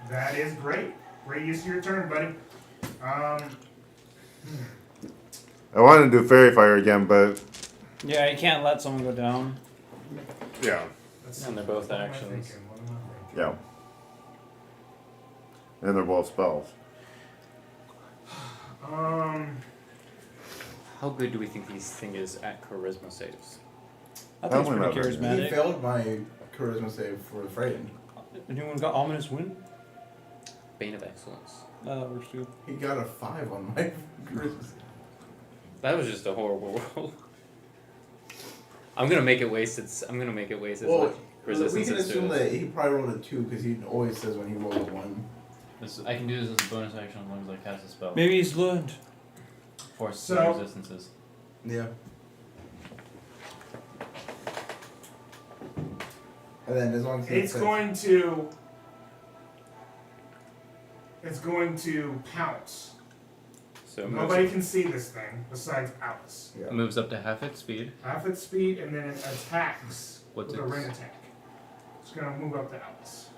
That is great. Great use of your turn, buddy. I wanted to do Fairy Fire again, but Yeah, you can't let someone go down. yeah. And they're both actions. What am I thinking? Yeah. And they're both spells. How good do we think this thing is at charisma saves? I think it's Probably pretty not very He charismatic. failed my charisma save for Frightened. Anyone got ominous wind? Bane of Excellence. That works too. He got a 5 on my charisma save. That was just a horrible roll. I'm gonna make it waste its. I'm gonna make it waste its Well, we resistance. can to assume it. that he probably rolled a 2 because he always says when he rolled a 1. I can do this as a bonus action as long as I cast a spell. Maybe he's learned. Force So- resistances. Yeah. And then as long as he It's says, going to pounce. So it Nobody can see this thing besides Alice. Yeah. moves up to half its speed. Half its speed, and then it attacks What's with a its- ring attack. It's gonna move up to Alice.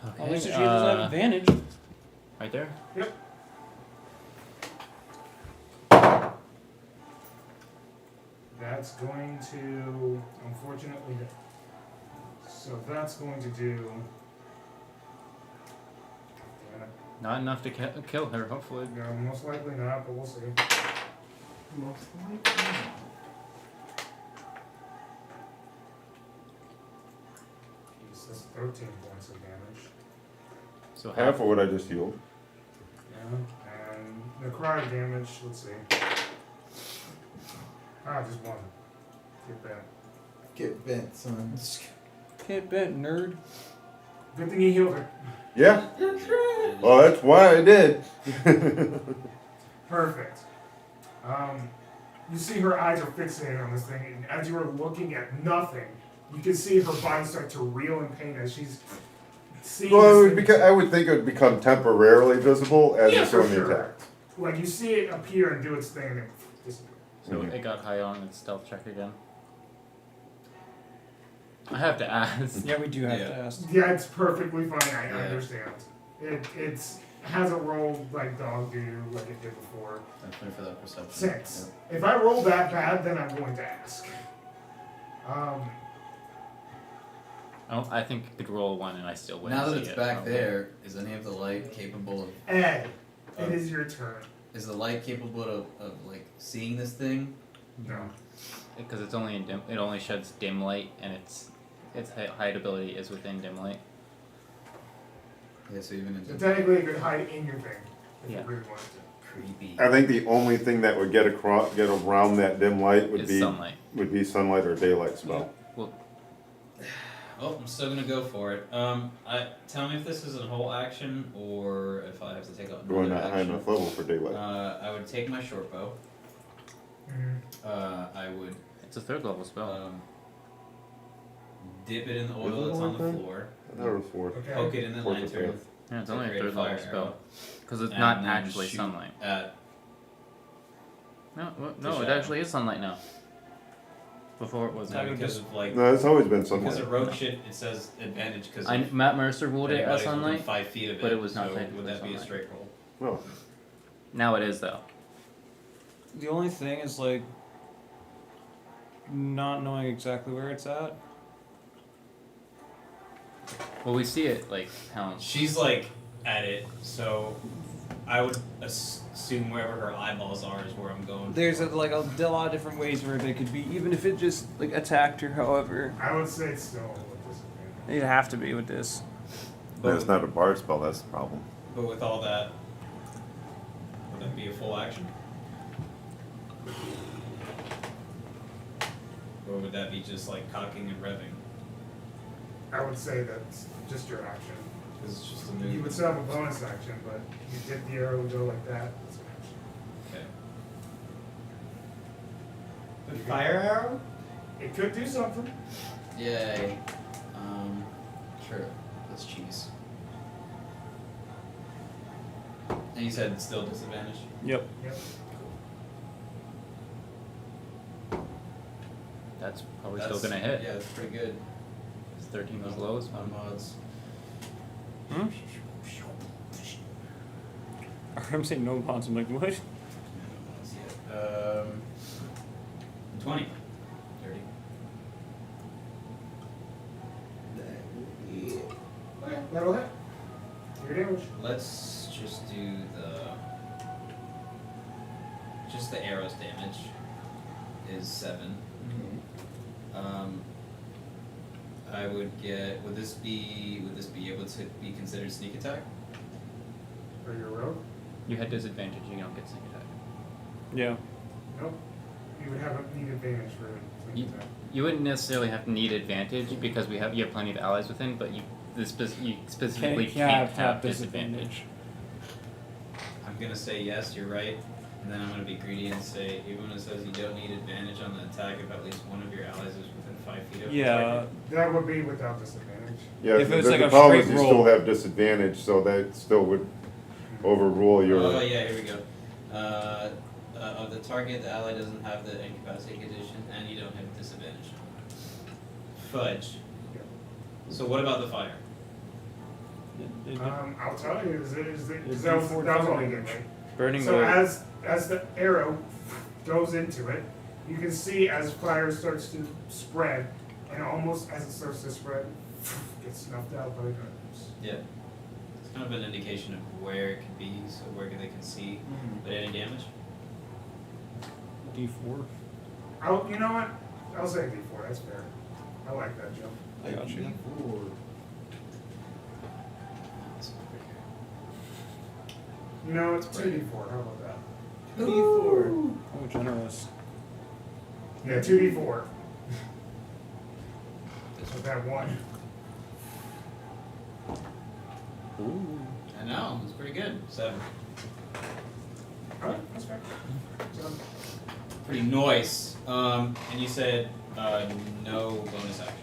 Okay. At least she doesn't have advantage. Right there. Yep. That's going to, unfortunately, so that's going to do. Damn it. Not enough to kill her. Hopefully. No, most likely not, but we'll see. most likely. Jeez, that's 13 points of damage. So Half of what I just healed. Yeah. And necrotic damage, let's see. Just one. Get that. Get bent, son. Get bent, nerd. Good thing he healed her. Yeah. Well, that's why I did. Perfect. You see her eyes are fixated on this thing, and as you are looking at nothing, you can see her body start to reel in pain as she's seeing Well, this thing. I would think it would become temporarily visible as Yeah, it's for doing the sure. attack. Like, you see it appear and do its thing, and then disappear. So it got high on its stealth check again. I have to ask. Yeah, we do have Yeah. to ask. Yeah, it's perfectly fine, I Yeah. understand. It's hasn't rolled like dog do like it did before. Definitely for that perception. 6. If I roll that bad, then I'm going to ask. I think it could roll one and I still win. Now that it's back there, is any of the light capable of? Ed, it is your turn. Is the light capable of like seeing this thing? No. Because it's only in dim. It only sheds dim light, and its hide ability is within dim light. Yeah, so even So in technically, it could hide in your thing if Yeah. you really wanted to. creepy. I think the only thing that would get around that dim light would It's be sunlight. or daylight spell. Well, Oh, I'm still gonna go for it. Tell me if this is a whole action or if I have to take out Going another not high action. enough level for daylight. I would take my short bow. I would it's a third level spell. dip it in the Is oil it that's on like the that? floor, I thought it was fourth. Okay. poke it in the Fourth or lantern, fifth. Yeah, it's only a create third fire level spell. arrow, Because it's and not then actually shoot sunlight. At No, it shadow. actually is sunlight now. Before it wasn't. no, because of like No, it's always been because sunlight. of rogue shit, it says advantage because Matt Mercer ruled it as sunlight. 5 feet of it. but it was not So technically would that be a sunlight. straight roll? No. Now it is though. The only thing is like not knowing exactly where it's at. Well, we see it like pounce. She's like at it, so I would assume wherever her eyeballs are is where I'm going. There's for. a lot of different ways where they could be, even if it just like attacked her. However, I would say it's still with disadvantage. it'd have to be with this. But it's not a bard spell, that's the problem. But with all that, would that be a full action? Or would that be just like cocking and revving? I would say that's just your action. Because it's just a You move. would still have a bonus action, but you dip the arrow and go like that. That's an action. Okay. The fire arrow? It could do something. Yay. Sure. Let's cheese. And you said still disadvantage? Yep. Yep. That's probably still gonna hit. Yeah, that's pretty good. 'Cause 13 was lowest On one. mods. Hmm? I'm saying no bonds. I'm like, what? Let's see it. 20. 30. Okay, that'll hit. Your damage. Let's just do the arrow's damage is 7. I would get. Would this be able to be considered sneak attack? For your rogue? You had disadvantage. You don't get sneak attack. Yeah. Nope. You would have a need advantage for sneak You, attack. you wouldn't necessarily have to need advantage because you have plenty of allies within, but you specifically can't have disadvantage. I'm gonna say yes. You're right. And then I'm gonna be greedy and say even when it says you don't need advantage on the attack if at least one of your allies is within 5 feet of the Yeah. target. That would be without disadvantage. Yeah, If it's the, like the a problem is straight you roll. still have disadvantage, so that still would overrule your. Oh yeah, here we go. Of the target, the ally doesn't have the incapacity condition, and you don't have disadvantage. Fudge. Yeah. So what about the fire? I'll tell you, is It's that was D4 all you damage. get, right? Burning So the as the arrow goes into it, you can see as fire starts to spread, and almost as it starts to spread, gets snuffed out by the guns. Yeah. It's kind of an indication of where it could be, so where they can see. But any damage? D4. You know what? I'll say D4. That's fair. I like that jump. I got you. You know, it's 2D4. How about that? 2d4. Oh, generous. Yeah, 2D4. With that one. Ooh. I know, it's pretty good. 7. Alright, that's fair. So, Pretty nice. And you said no bonus action.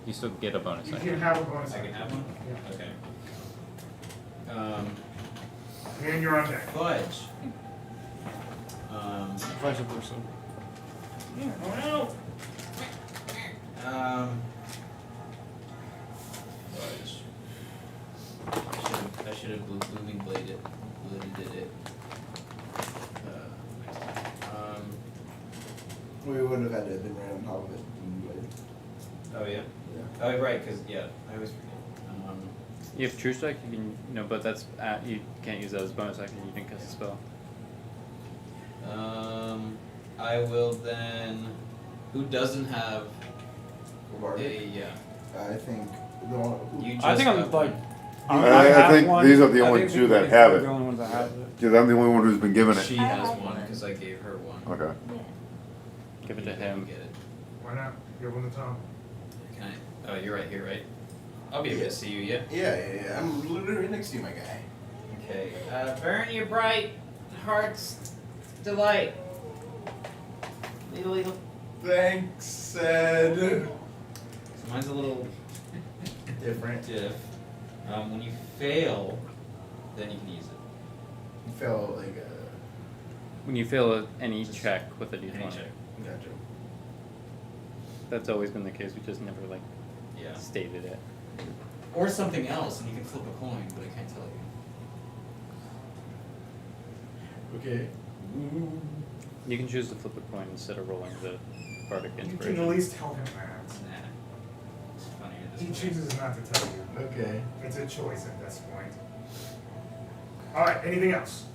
you still get a bonus you action. can have a bonus I can action. have one? Yeah. Okay. And you're on deck. Fudge. Vice versa. Oh Fudge. I should have blooming bladed it. We would have had to have been right on top of it. Oh yeah. Yeah. Oh right, because I always forget. You have true strike. You can but that's you can't use that as bonus action. You didn't cast a spell. I will then. Who doesn't have Bardic. a I think the one who. You just I think I'm have like. one. I think these are the only two that have it. The only ones that have it. Because I'm the only one who's been given it. She has one because I gave her one. Okay. Give it to You him. Get it. Why not? Give one to Tom. Can I? Oh, you're right here, right? I'll be able to see you. Yeah. Yeah. I'm literally next to you, my guy. Okay. Burn your bright heart's delight. Legal. Thanks, said. So mine's a little Different. diff. When you fail, then you can use it. You felt like a. When you fail any Just check with a Any d20. check. Gotcha. That's always been the case. We just never Yeah. stated it. Or something else, and you can flip a coin, but I can't tell you. Okay. You can choose to flip a coin instead of rolling the bardic You can at inspiration. least tell him that. Nah. It's funny at He this point. chooses not to tell you. Okay. It's a choice at this point. Alright, anything else?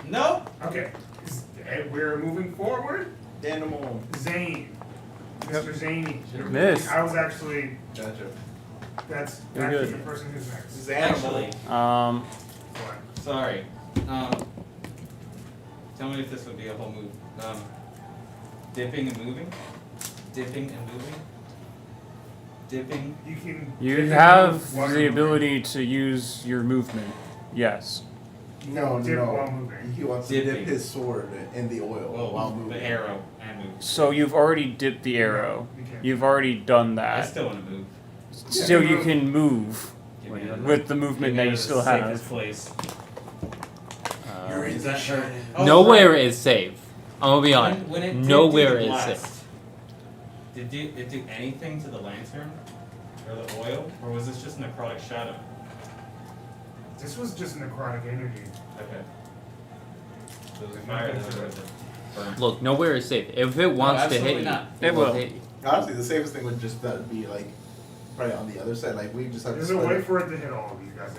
Nope. Okay. We're moving forward. Animal. Zane. Mr. Zaney. Miss. I was actually, Gotcha. that's You're actually good. the person who's next. This is animal. Actually, Fine. sorry. Tell me if this would be a whole move. Dipping and moving. Dipping and moving. Dipping. You can. You can have move while the you're ability to use your movement. Yes. No, Dip while no. moving. He wants to dip Dipping. his sword in the oil Well, while moving. the arrow and move. So you've already dipped the arrow. You can't. You've already done I that. still want to move. So you can move Give me a- with the movement that you still have. Place. You're in Is the that shirt. Oh, Nowhere right. is safe. I'm gonna be honest. When it did Nowhere do the is blast, safe. Did it do anything to the lantern or the oil, or was this just necrotic shadow? This was just necrotic energy. Okay. So it was a fire that would have burned. Look, nowhere is safe. If it wants to absolutely hit you, not. It will. hit you. Honestly, the safest thing would just be like probably on the other side. Like we just have There's to. a split way it. for it to hit all of you guys.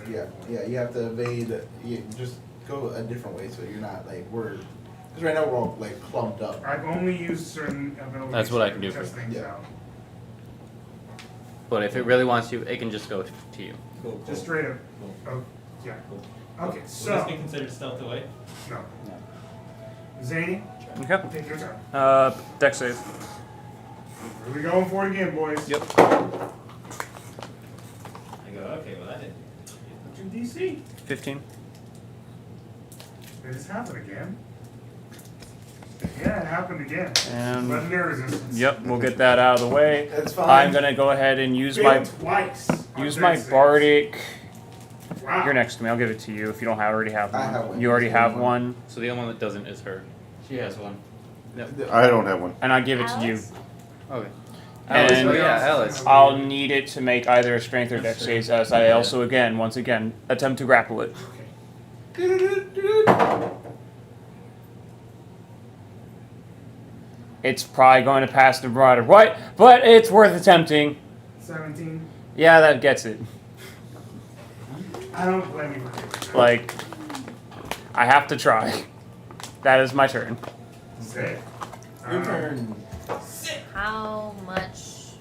Yeah. You have to evade. You just go a different way so you're not like we're. Because right now we're all like clumped up. I've only used certain abilities. That's what I to can do test for things you. out. But if it really wants you, it can just go to you. Cool. Just straight up. Cool. Oh, yeah. Cool. Okay, Will so this be considered stealth away? no. Zany, Okay. take your turn. Dex save. Here we going for it again, boys. Yep. I go, okay, well that didn't. What's your DC? 15. Did this happen again? Yeah, it happened again. And- Legendary resistance. Yep, we'll get that out of the way. That's fine. I'm gonna go ahead and use Failed twice. on use my dex saves. bardic. Wow. You're next to me. I'll give it to you if you don't already have one. I have one. You already have one, So the only one that doesn't is her. She has one. I don't have one. and I give it to you. Alice? Okay. And oh yeah, Alice. I'll need it to make either a strength or dex save, as I also once again attempt to grapple it. It's probably going to pass the broader what, but it's worth attempting. 17. Yeah, that gets it. I don't blame you for doing that. Like, I have to try. That is my turn. Sick. Your turn. How much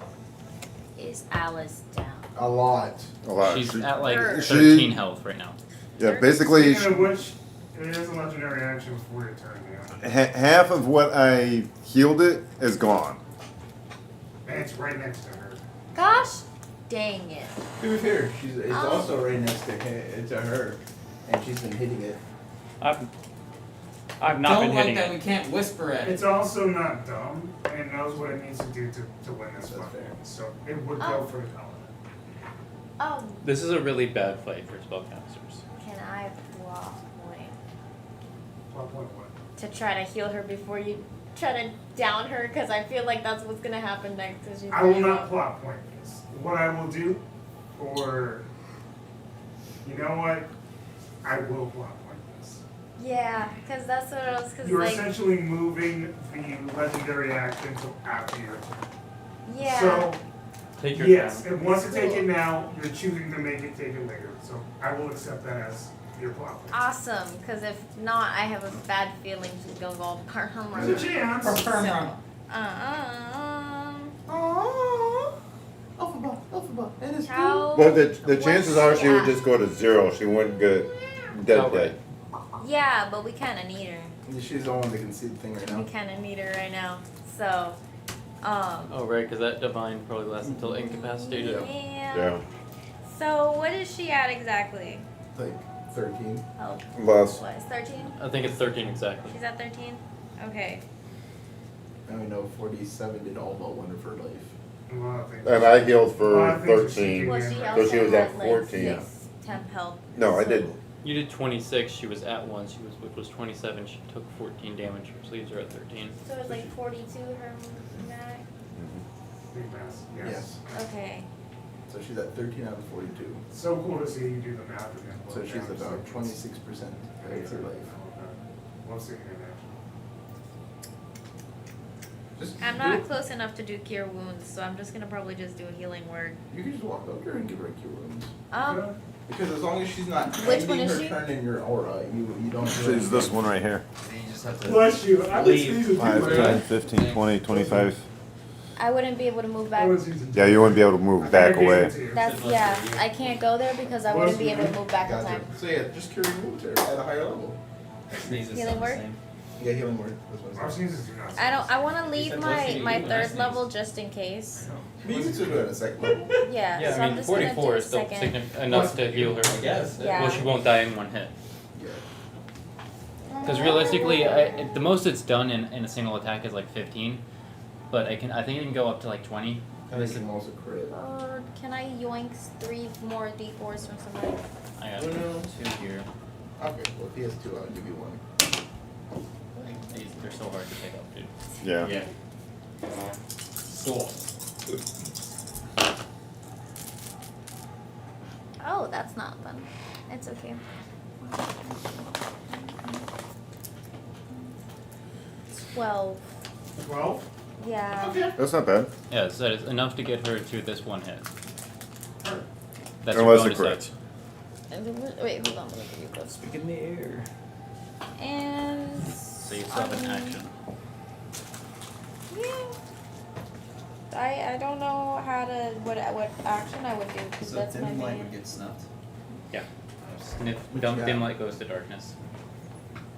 is Alice down? A lot. A lot. She's She- at like She- 13 health right now. yeah, basically, Speaking of which, it is a legendary action before your turn, yeah. half of what I healed it is gone. And it's right next to her. Gosh, dang it. To be fair, it's Oh. also right next to her, and she's been hitting it. I've not Don't been like hitting that it. we can't whisper at it. It's also not dumb, and it knows what it needs to do to win this That's fight. fair. So it would Oh. go for the paladin. This is a really bad fight for spellcasters. Can I plot point Plot point what? to try to heal her before you try to down her? Because I feel like that's what's gonna happen next. Is she's I will gonna not go- plot point this. What I will do, or you know what? I will plot point this. Yeah, because that's what I was. Because You're like, essentially moving the legendary action until after your turn. yeah. So Take your yes, time. it wants to take it now. You're choosing to make it take it later. So I will accept that as your plot point. Awesome, because if not, I have a bad feeling she's gonna go There's a chance. So, Alphabet, that is how? But the what's chances are she would at? just go to 0. She wouldn't get dead Oh, dead. Yeah, but we kind of need her. She's the one that can see the thing right We now. kind of need her right now. So, Oh right, because that divine probably lasts until incapacitated. yeah. Yeah. So what is she at exactly? Like 13. Oh, Less. what is 13? I think it's 13 exactly. She's at 13. Okay. Now we know 47 did all but one of her life. A lot of things. And I healed A lot for of things are 13. seeking Well, in she her. also she was had at like 14. 6 temp health. No, I so- didn't. You did 26. She was at 1. Which was 27. She took 14 damage. Which leaves her at 13. So it's like 42 her max. Big mass. Yes. Okay. So she's at 13 out of 42. So cool to see you do the math again. So she's about 26% of her life. We'll see in action. Just I'm do not it. close enough to do cure wounds, so I'm just gonna probably just do a healing word. You can just walk up here and give her a cure wounds. Um, Because as long as she's not Which one ending is her she? turn in your aura, you don't do She's anything. this one right here. So you just have to Bless you. I would Leave. sneeze with 5, you. 10, 15, 20, 25. I wouldn't be able to move back. I would sneeze with Yeah, you wouldn't be able to move back away. That's yeah. I can't go there because I wouldn't be able to move back in Gotcha. time. So yeah, just cure your wounds at a higher level. sneeze is Healing not the word? same. Yeah, healing word. That's what Our I said. sneezes do not. I don't. I want to You leave said my what's the my you when I third sneeze? level just in case. But you can still do it at a second level. Yeah. Yeah, so I I'm mean just gonna do 44 a is still second. enough to heal her. I guess. Yeah. Well, she won't die in one hit. Yeah. Because realistically, the most it's done in a single attack is like 15, but I think it can go up to like 20. And this can also crit. Or can I yoink 3 more d4s from somebody? I got Oh, no. 2 here. Okay, well if he has 2, I'll give you 1. They're so hard to pick up, dude. Yeah. Cool. Oh, that's not fun. it's okay. 12. 12? Yeah. Okay. That's not bad. Yeah, so it's enough to get her to this one hit. Alright. That's Unless your it bonus crits. Wait, hold on. Let me give you this. Speak in the air. And. So you still have an action. Yeah. I don't know how to what action I would do because So that's my dim light main. would get snuffed. Yeah. What you Dump got? dim light goes to darkness.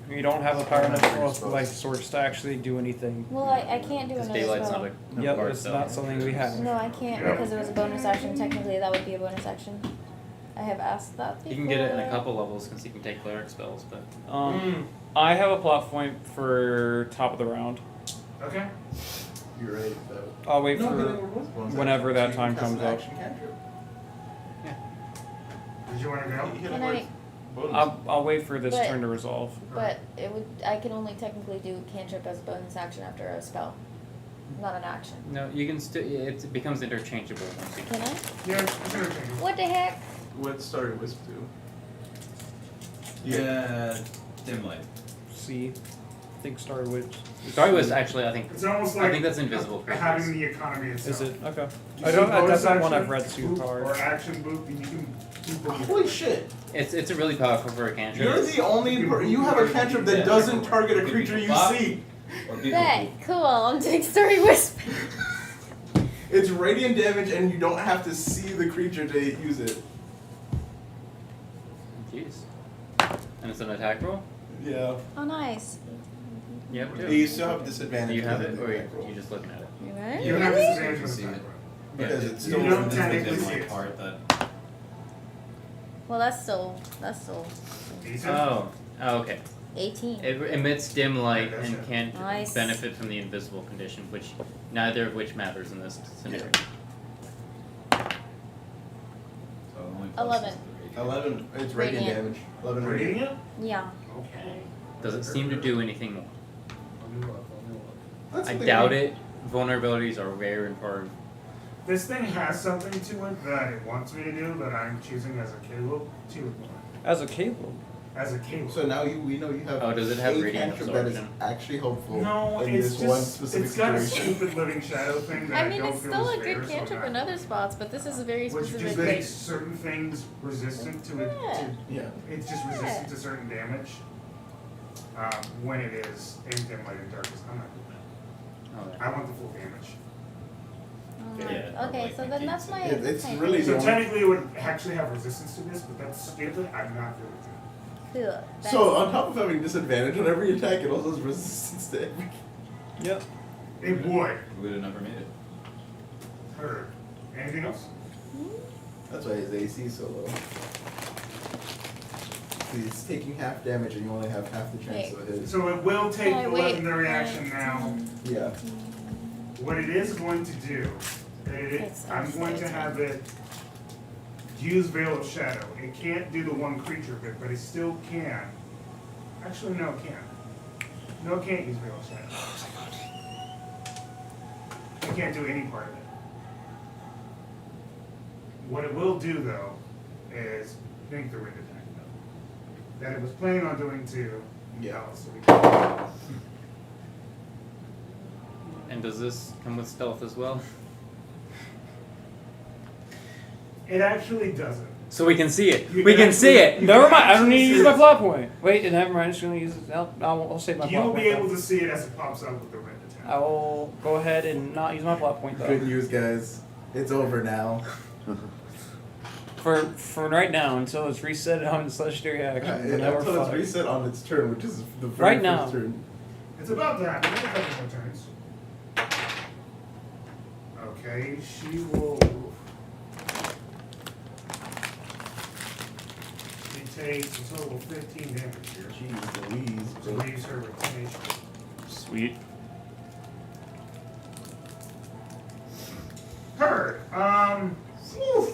You don't have a power enough light source to actually do anything. Well, I can't do Because another daylight's spell. not a Yep, bard it's spell. not something we have. No, I can't Yeah. because it was a bonus action. Technically, that would be a bonus action. I have asked that before. You can get it in a couple levels because you can take cleric spells, but I have a plot point for top of the round. Okay. You're right. Though. I'll wait No, for but it was bonus whenever action, that so you time can cast comes an up. action cantrip. Did you want to go? You hit Can it I? with bonus. I'll wait for this But- turn to resolve. But it would. I can only technically do cantrip as a bonus action after a spell, not an action. no, you can still. It becomes interchangeable once you. Can I? Yeah, it's interchangeable. What the heck? What started Wisp do? Yeah, dim light. See, I think Star Witch. Sorry, was actually I think. It's almost I like think that's invisible having creatures. the economy itself. Is it okay? You I see don't. bonus That's not one action, I've read too boop, hard. Or action boop, and you can do both. Holy shit! It's a really powerful for a cantrip. You're the only you have a cantrip that Yeah. doesn't target a creature you Bop. see. Or people Bet. Cool. I'm doing story wisp. It's radiant damage, and you don't have to see the creature to use it. Jeez. And it's an attack roll. Yeah. Oh, nice. You have You to. still have disadvantage. Do you have because it, of or the attack roll. you just looking at it? You right? You don't have Really? disadvantage You on see the it. attack roll. Because Yeah, it's you still don't This is technically the dim see light it. part that. Well, that's still Decent. Oh. Oh, okay. 18. It emits dim light Yeah, that's and it. can't Nice. benefit from the invisible condition, which neither of which matters in this scenario. So only plus 11. is the radiant. 11. It's radiant Radiant. damage. 11 radiant. Radiant? Yeah. Okay. Does it seem to do anything more? Let me look. That's I something doubt we- it. Vulnerabilities are rare and far. This thing has something to it that it wants me to do that I'm choosing as a cable to ignore. As a cable. As a cable. So now we know you have Oh, does it have a radiant cantrip that is absorption? actually helpful No, in it's this just one specific it's got a situation. stupid living shadow thing that I mean, don't it's feel still is a fair, good so cantrip I'm in not- other spots, but this is a very Which just specific. makes certain things resistant to it. Yeah. Yeah. It's just resistant to certain damage. When it is in dim light and darkness, I'm not doing that. Oh, I want the full damage. Yeah, Okay, like so the then that's my. It- it's that's my really So the only- technically, it would actually have resistance to this, but that's stupid. I'm not doing it. Cool. So on top of having disadvantage on every attack, it also has resistance to every. Yep. It would. We would have never made it. Heard. Anything else? That's why his AC is so low. He's taking half damage, and you only have half the chance Wait. of a hit. So it will take Oh, the wait. legendary action now. Yeah. What it is going to do, It's I'm going to have it use Veil of Shadow. It can't do the one creature bit, but it still can. Actually, no, it can't. No, it can't use Veil of Shadow. It can't do any part of it. What it will do, though, is think the wind attack, though. That it was planning on doing to Alice. And does this come with stealth as well? It actually doesn't. So we can see it. You We can can see actually- it. you Never can mind. I don't actually need to see use my it. plot point. Wait, never mind. I'm just gonna use it. I'll save my You plot will point. be able though. to see it as it pops up with the wind attack. I will go ahead and not use my plot point though. Good news, guys. It's over now. For right now, until it's reset on its legendary action. then we're Until it's fine. reset on its turn, which is the very Right now. first turn. It's about to happen. There's a couple more turns. Okay, she will. She takes a total of 15 damage here. Jeez Louise, To bro. leaves her with tenacious. Sweet. Her, whew.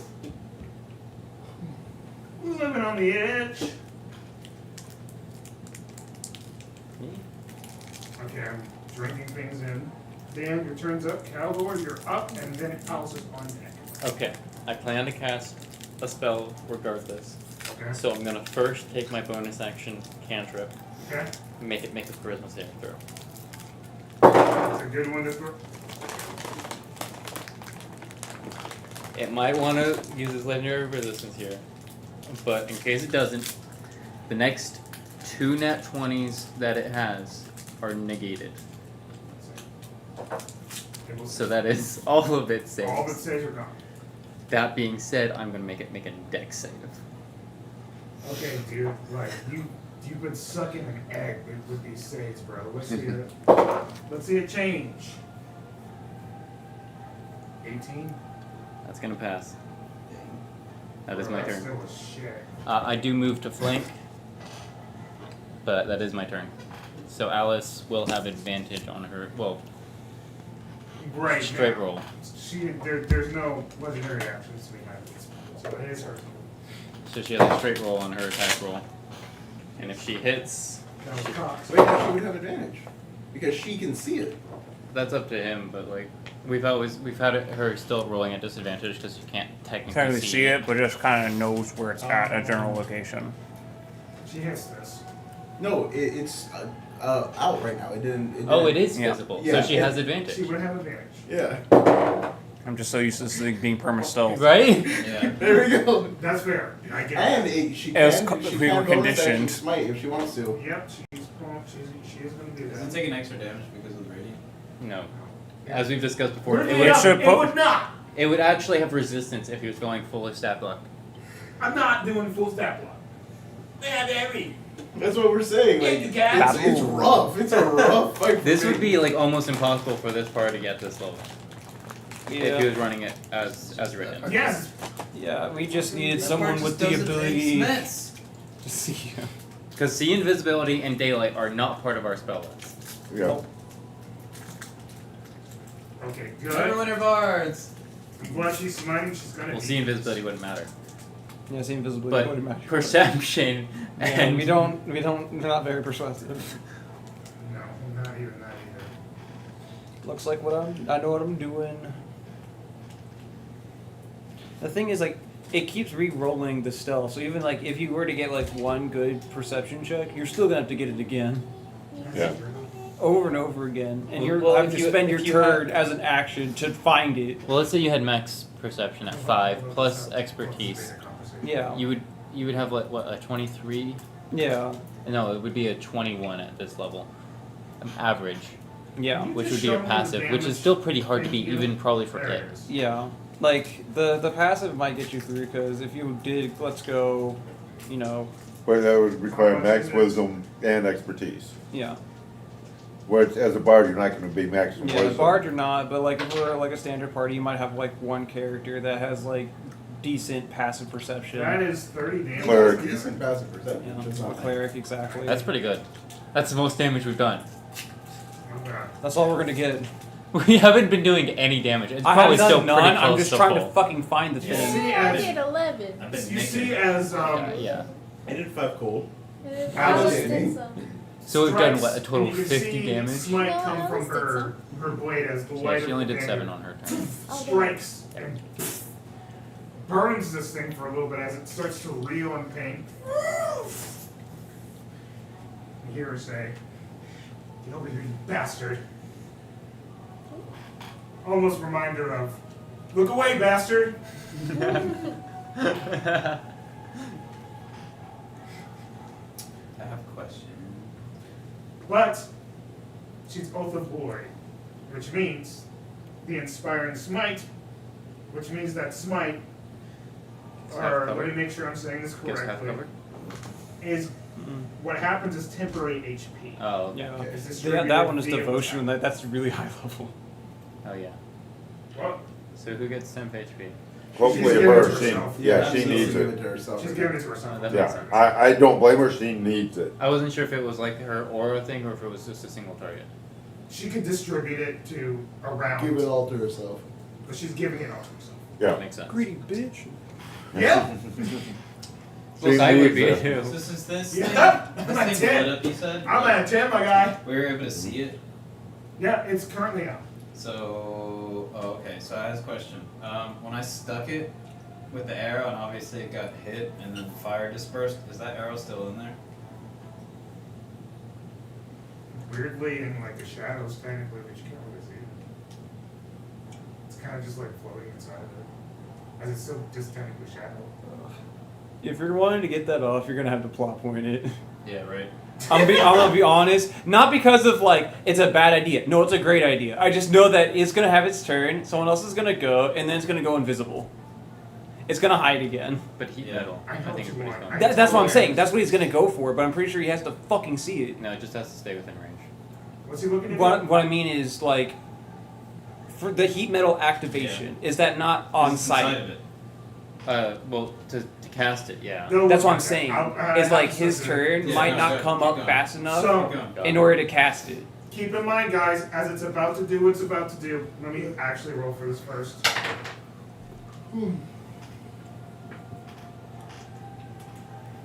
Living on the edge. Okay, I'm drinking things in. Dan, your turn's up. Caldor, you're up, and then Alice is on deck. Okay. I plan to cast a spell regardless. Okay. So I'm gonna first take my bonus action cantrip, Okay. and make a charisma saving throw. That's a good one to throw. It might want to use its legendary resistance here, but in case it doesn't, the next 2 nat 20s that it has are negated. It will So that is all of its saves. all the saves are gone. That being said, I'm gonna make a dex save. Okay, dude. Like you've been sucking an egg with these saves, bro. Let's see it. Let's see it change. 18. That's gonna pass. That is Bro, my that's turn. Still a shit. I do move to flank, but that is my turn. So Alice will have advantage on her. Well, Right. straight now. roll. There's no legendary actions to be had. So it is her. So she has a straight roll on her attack roll, and if she hits, That was Cox. Wait, no, she would have advantage because she can see it. that's up to him. But like we've had her still rolling at disadvantage because you can't technically Can't really see it, but just kind of knows where it's at, a general location. She hits this. No, it's out right now. It didn't. Oh, it is Yeah. visible, Yeah, so she has advantage. She would have advantage. Yeah. I'm just so used to this thing being perma stealth. Right? Yeah. There we go. That's fair. I get And it. she It was can. co- She we can were bonus action conditioned. smite if she wants to. Yep, she is going to do Does it that. take an extra damage because of the radiant? No. As we've discussed before, Where it did would, it would not. it would actually have resistance if he was going full stat block. I'm not doing full stat block. Man, Harry. That's what we're saying. Yeah, Like, you got it's rough. It's a rough fight. for This me. would be like almost impossible for this party to get this level if he was running it as written. Yes. Yeah, we just needed That someone part with just the doesn't make ability sense. to see. Because see invisibility and daylight are not part of our spell list. Yeah. Okay, good. Neverwinter Bards. While she's smiting, she's going to Well, see invisibility wouldn't matter, Yeah, see invisibility. but wouldn't matter. perception and we don't, we're not very persuasive. No, not even that either. Looks like I know what I'm doing. The thing is, like, it keeps re-rolling the stealth, so even like if you were to get like one good perception check, you're still gonna have to get it again, Yeah. over and over again, and you're Well, having if to you- spend your if you turn as an action to find it. Well, let's say you had max perception at 5 plus expertise. Yeah. You would have what a 23? Yeah. No, it would be a 21 at this level, average, Yeah. which would be your passive, which is still pretty hard to beat, even probably for hit. Yeah. Like the passive might get you through because if you did, let's go, you know, But that would require max wisdom and expertise. yeah. Whereas as a bard, you're not going to be max Yeah, wisdom. the bard you're not, but like if we're like a standard party, you might have like one character that has like decent passive perception. That is 30 damage. Cleric. Decent passive perception. Yeah, It's a not cleric exactly. That's pretty good. That's the most damage we've done. Okay. That's all we're gonna get. We haven't been doing any damage. It's I probably haven't still done none. pretty I'm close just to trying full. to fucking find the You thing. see I as did 11. I've been you nicking. see as Yeah. I did 5 cold. Alice Alice did did. some. So we've done strikes, what, a total and you of can 50 see damage? Smite No, come from Alice did her blade as the Yeah, light she of only the did dagger 7 on her turn. strikes and burns this thing for a little bit as it starts to reel in pain. You hear her say, "Get over here, you bastard." Almost reminder of, "Look away, bastard." I have a question. But she's Oath of Glory, which means the Inspiring Smite, which means that Smite, It's half or let covered. me make sure I'm saying this Gets half correctly, covered? is what happens is temporary HP. Oh, Yeah. It's Yeah, distributed that one is via devotion, and attack. that's really high level. oh yeah. Well, So who gets 10 HP? Hopefully She's of giving it her, to herself. she Absolutely needs give it. to herself. she's giving it to herself. Oh, that makes Yeah, sense. I don't blame her, she needs it. I wasn't sure if it was like her aura thing or if it was just a single target. She could distribute it to around, Give it all to herself. but she's giving it all to herself. That Yeah. makes sense. Greedy bitch. Yep. Well, She I would needs be it. too. So this is this Yeah. thing? I'm at This thing 10. lit up, you said? I'm at 10, my guy. We were able to see it. Yeah, it's currently out. So, oh, okay. So I have a question. When I stuck it, with the arrow, and obviously it got hit, and then fire dispersed. Is that arrow still in there? Weirdly, in like the shadows, technically, but you can't really see it. It's kind of just like floating inside of it, as it's still just technically shadow. If you're wanting to get that off, you're gonna have to plot point it. Yeah, right. I'm gonna be honest, not because of like it's a bad idea. No, it's a great idea. I just know that it's gonna have its turn. Someone else is gonna go, and then it's gonna go invisible. It's gonna hide again. But heat Yeah. metal. I I know think what you everybody's want. going. That's what I'm saying. That's what he's gonna go for. But I'm pretty sure he has to fucking see it. No, it just has to stay within range. What's he looking at? What I mean is like, for the heat metal activation, is that not on What's inside site? of it? Well, to cast it, yeah. No, That's what I'm okay. saying. I It's like have his to- turn Yeah, might no, not go- come keep up going. fast enough So- Keep going. in order to cast it. Keep in mind, guys, as it's about to do what it's about to do. Let me actually roll for this first.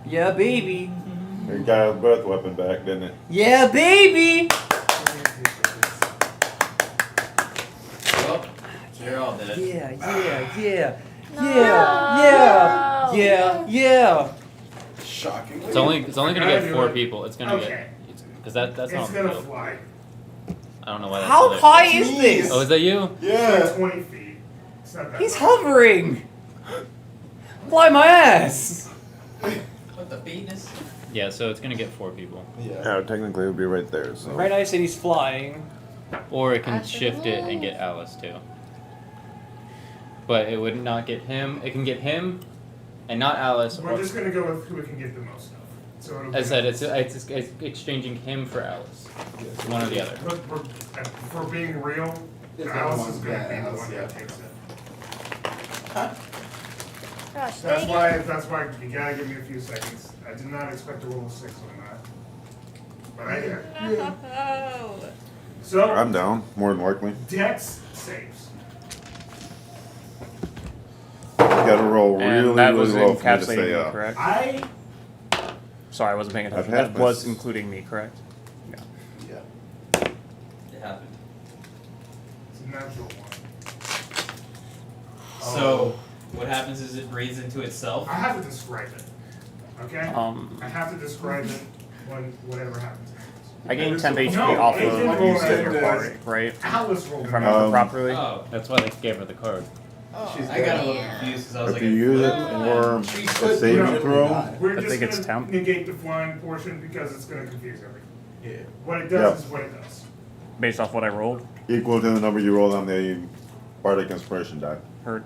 Yeah, baby. It got his breath weapon back, didn't it? Yeah, baby. Well, you're all dead. Yeah, yeah, yeah. No. Yeah, yeah, yeah. Shockingly. It's only gonna Gotta get do 4 it. people. It's gonna Okay. get because that's It's not gonna real. fly. I don't know why that's How still there. high is Jeez. this? Oh, is that you? Yeah. Like 20 feet. It's not that He's much. hovering. Fly my ass. What the beatness? Yeah, so it's gonna get 4 people, Yeah. Yeah, technically it would be right there. So. Right, I said he's flying. or it can That's shift it and get Alice too. But it would not get him. It can get him, and not Alice. We're Or, just gonna go with who we can get the most of. So it'll as be- I said, it's exchanging him for Alice. One or the other. Look, for being real, It's Alice not is one- gonna yeah, be the Alice, one yeah. that takes it. Gosh, That's dang why. it. That's why you gotta give me a few seconds. I did not expect to roll a 6 on that, but I did. No. So I'm down, more than likely. Dex saves. You gotta roll really, And that was really low for me to encapsulating say me, up. correct? I Sorry, I wasn't paying attention. I've had That was this. including me, correct? Yeah. Yeah. It happened. it's a natural one. So, what happens is it breathes into itself. I have to describe it. Okay. I have to describe it when whatever happens. I gained temp HP No, off it of didn't when roll you said that your far. party, right? Alice rolled If it. I remember Um, properly. Oh, That's why they gave her the card. She's I got a little Yeah. confused because I was If like, you use it for a saving throw, We're I just think it's gonna temp. negate the flying portion because it's gonna confuse everything. Yeah. What it does is what it does. Based off what I rolled. equal to the number you rolled on the Bardic Inspiration die. Heard.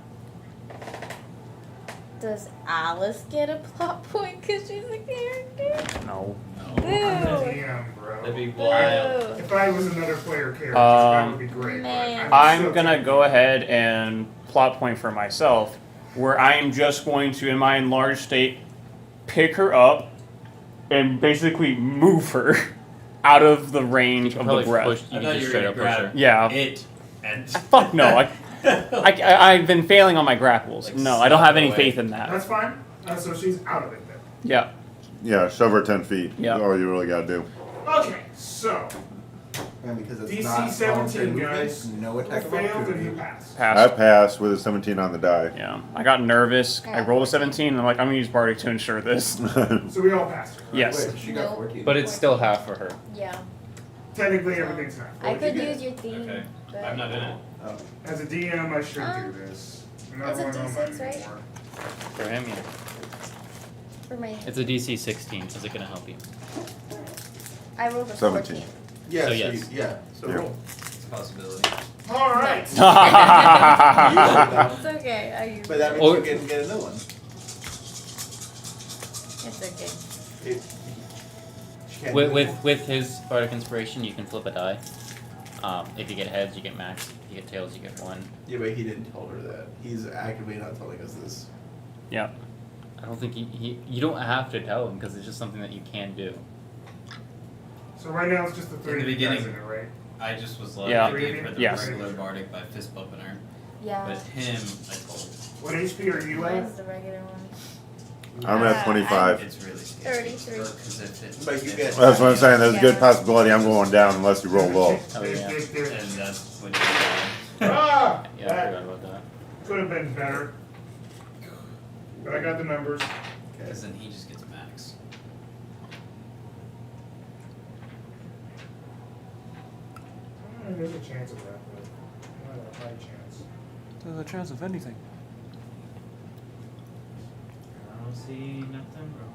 Does Alice get a plot point because she's a character? No. I'm the Ew. DM, bro. that'd be wild. If I was another player character, that would be great. but Man. I'm still gonna taking- go ahead and plot point for myself, where I'm just going to, in my enlarged state, pick her up and basically move her out of the range of the Probably breath. push. I You thought can you just were straight gonna up push grab her. Yeah. it and Fuck no. I've been failing on my grapples. Like, no, I don't have any slap away. faith in that. That's fine. So she's out of it then. Yeah. Yeah, shove her 10 feet. Yeah. That's all you really gotta do. Okay, so And because it's DC not 17, voluntary movement, guys. no you attack of failed and you opportunity. passed. I Pass. passed with a 17 on the die. Yeah. I got nervous. I rolled a 17, and I'm like, I'm gonna use Bardic to ensure this. So we all passed. Right? Yes. Wait, she got Nope. 14. But it's still half for her. Yeah. Technically, everything's not. I What did could you get? use your theme. Okay. But I'm not in it. Oh. As a DM, I should do this. I'm not It's a going on D6, mine right? anymore. For him, yeah. For my, It's a DC 16. Is it gonna help you? I rolled a 17. 14. Yeah, So so yes. yeah. So Yeah. roll. It's a possibility. All right. It's But okay. I use that means Or- you can get a new one. It's okay. She can't With, do with that. with his Bardic Inspiration, you can flip a die. If you get heads, you get max. If you get tails, you get 1. Yeah, but he didn't tell her that. He's actively not telling us this. Yeah. I don't think you don't have to tell him because it's just something that you can do. So right now it's just the three In the of you guys beginning. in it, right? I just was like, Yeah. I gave her the Yes. regular Bardic by fist bumping her. Yeah. But him, I told. What HP are you at? Mine's the regular one. I'm at 25. It's really scary. 33. Because if it, But you get- That's what I'm saying. There's a good Yeah. possibility I'm going down unless you roll low. Oh, yeah. and that's what you Ah! Yeah, I That forgot about that. could have been better. But I got the numbers. Because then he just gets max. There's a chance of that, but not a high chance. There's a chance of anything. I don't see nothing wrong.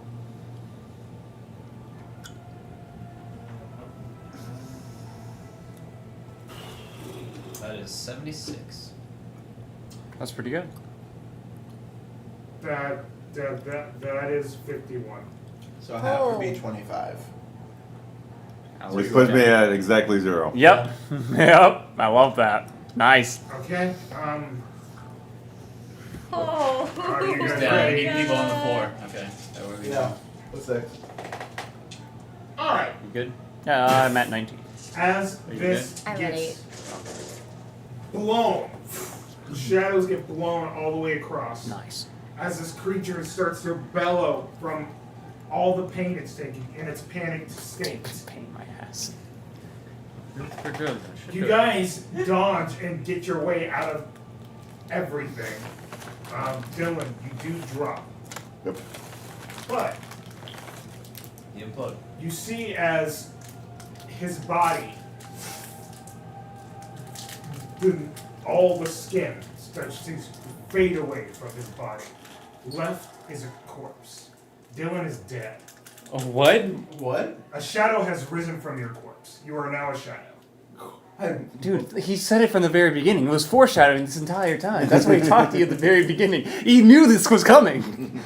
That is 76. That's pretty good. That is 51. So half would be 25. Which puts me at exactly 0. Yep. Yep. I love that. Nice. Okay. Oh. Are you guys Yeah, ready? people on the floor. Okay. That would be Yeah. What's next? All right. You good? I'm at 19. As Are you this I'm ready. gets blown, the shadows get blown all the way across. Nice. As this creature starts to bellow from all the pain it's taking in its panicked state. Pain my ass. For good. You guys dodge and get your way out of everything. Dylan, you do drop. Yep. But He imploded. you see as his body, all the skin starts to fade away from his body. Left is a corpse. Dylan is dead. Oh, what? What? A shadow has risen from your corpse. You are now a shadow. Dude, he said it from the very beginning. It was foreshadowing this entire time. That's why he talked to you at the very beginning. He knew this was coming.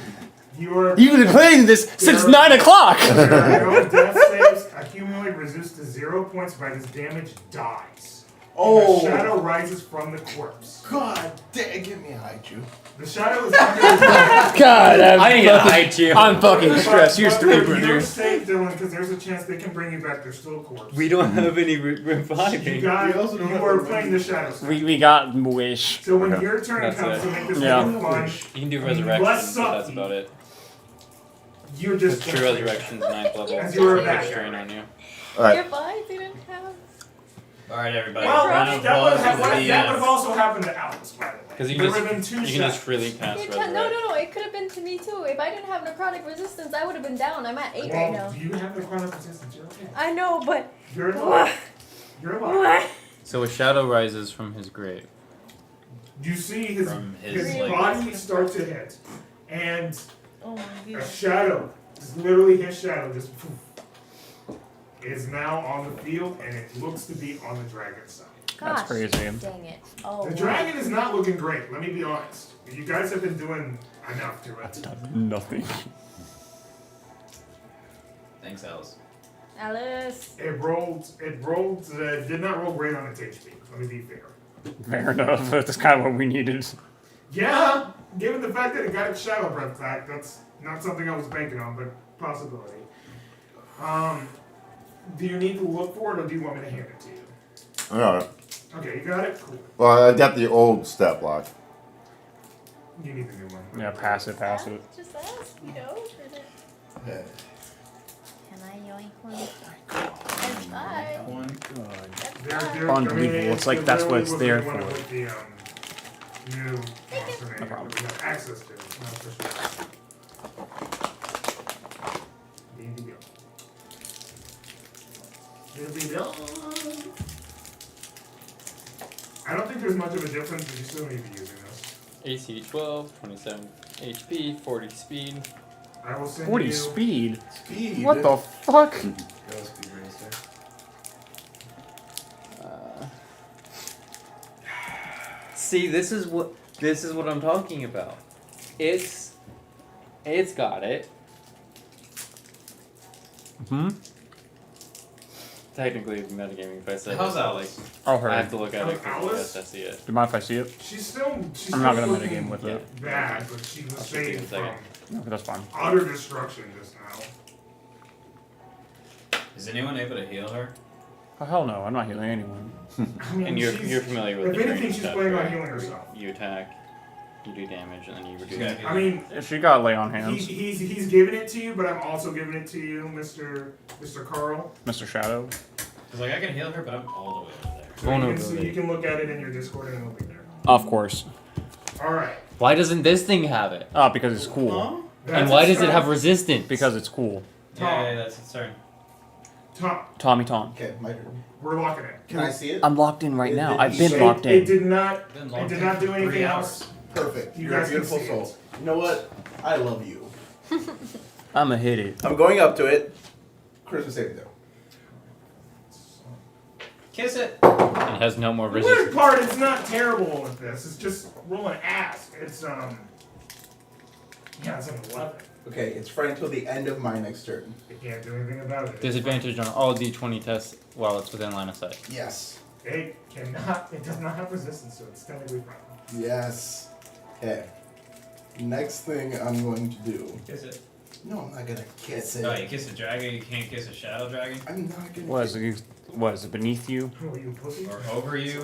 You've You've been playing this since 9 o'clock. There are no death saves. A humanoid reduced to 0 points by this damage dies. Oh. The shadow rises from the corpse. God damn, give me a high chew. The shadow is under his God, I need to hide you. I'm fucking stressed. Here's But 3 you're brothers. safe, Dylan, because there's a chance they can bring you back. They're still a corpse. We don't have any You reviving. got. We also don't You have are a playing the shadows. We got Wish. So when your turn That's comes it. to make this Yeah. thing fun, You can do Unless resurrections, but that's something- about it. you're just True resurrection's 9th level. As you were Put back. strain on you. Alright. If I didn't have. Alright, everybody. Well, round of that would applause have, for the that would have also happened to Alex, by the way. Because you There can would have been just, two you can just shots. freely cast resurrect. No, it could have been to me too. If I didn't have necrotic resistance, I would have been down. I'm at 8 right now. Well, you have the chronic resistance. You're okay. I know, but. You're alive. You're alive. So a shadow rises from his grave. You see his From his, like- body start to hit, and Oh my a god. shadow, just literally his shadow, just poof, is now on the field, and it looks to be on the dragon's side. That's Gosh, crazy. Dang it. Oh. The wow. dragon is not looking great. Let me be honest. You guys have been doing enough to it. Nothing. Thanks, Alice. Alice. It did not roll great on its HP. Let me be fair. Fair enough. That's kind of what we needed. Yeah, given the fact that it got its shadow breath back, that's not something I was banking on, but possibility. Do you need to look for it, or do you want me to hand it to you? Alright. Okay, you got it? Cool. Well, I got the old stat block. You need the new one. Yeah, pass it. Just ask, you know. Yeah. Can I yoink one? That's fine. One. That's fine. Unbelievable. It's like that's what it's there for. for. With the new monster name problem. that we have access to. Not for sure. Need to go. It'll be done. I don't think there's much of a difference, but you still need to be using this. AC 12, 27 HP, 40 speed. I will send 40 you. speed. Speed. What the fuck? Go speed racer. See, this is what I'm talking about. It's got it. Hmm? Technically, it's metagaming if I said How's it, but, Alice? I'll I have hurry. to look at it How's because Alice? I see it. Do you mind if I see it? She's I'm still not gonna looking metagame with it. bad, but she was I'll take it in a saved second. from No, that's fine. utter destruction just now. Is anyone able to heal her? Oh, hell no, I'm not healing anyone. I mean, And you're she's- familiar with if the anything, training she's stuff, planning on right? healing herself. You attack, you do damage, and then you reduce. got it. heal. I mean, If she got lay on hands, he's giving it to you, but I'm also giving it to you, Mr. Carl. Mr. Shadow. Cause like I can heal her, but I'm all the way over there. So you can Vulnerability. look at it in your Discord and it'll be there. Of course. Alright. Why doesn't this thing have it? Because it's cool. Huh? And why does it have resistance? Because it's cool. Yeah, that's its turn. Tom, Tommy Tom. Okay, my turn. we're locking it. Can I see it? I'm locked in right now. I've been It- locked It in. did not. Been It locked did in not do for anything 3 else. hours. Perfect. You You're a guys can beautiful see soul. it. You know what? I love you. I'ma hit it. I'm going up to it. Christmas saving throw. Kiss it. It has no more The weird resistance. part is not terrible with this. It's just rolling ass. It's yeah, it's an 11. Okay, it's right until the end of my next turn. It can't do anything about it. Disadvantage on all D20 tests while it's within line of sight. Yes. It cannot. It does not have resistance, so it's technically fine. Yes. Okay. Next thing I'm going to do. Kiss it. No, I'm not gonna kiss it. Oh, you kiss a dragon, you can't kiss a shadow dragon? I'm not gonna. What is it? What is it beneath you? Oh, you pussy. Or over you?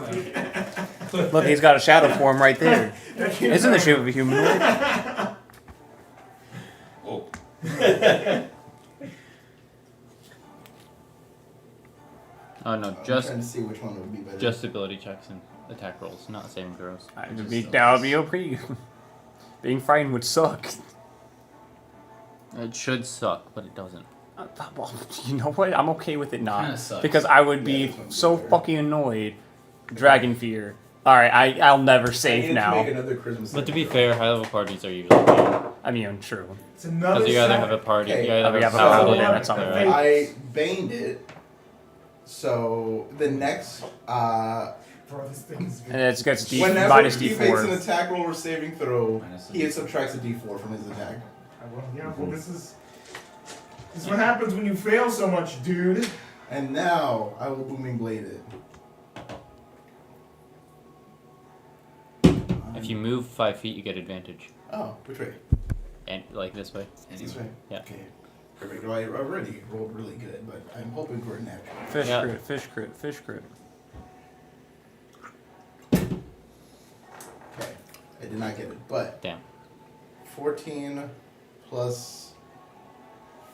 Look, he's got a shadow form right there. That can't It's in the be- shape of a humanoid. Oh. Oh no, I'm just trying to see which one would be better. just ability checks and attack rolls, not saving throws. That would be OP. Being frightened would suck. It should suck, but it doesn't. Well, you know what? I'm okay with it not. Kinda sucks. Because I would Yeah, be this one's so better. fucking annoyed. Dragon fear. Alright, I'll never I save needed to now. make another Christmas But to saving be throw. fair, high level parties are usually good. I mean, true. It's another. Because you either seven. have a party, Okay. you either We have have a a paladin, paladin, or that's something, cleric. right? I baned it. So the next, Bro, this thing's. And it gets whenever minus he makes an D4. attack roll or saving throw, Minus a he D4. subtracts a D4 from his attack. Yeah, well, this is what happens when you fail so much, dude. And now I will booming blade it. If you move 5 feet, you get advantage. Oh, which way? And like this way. This way. Yeah. Okay. Perfect. Well, I already rolled really good, but I'm hoping for a natural. Fish Yeah. crit, fish crit, fish crit. Okay. I did not get it, but Damn. 14 plus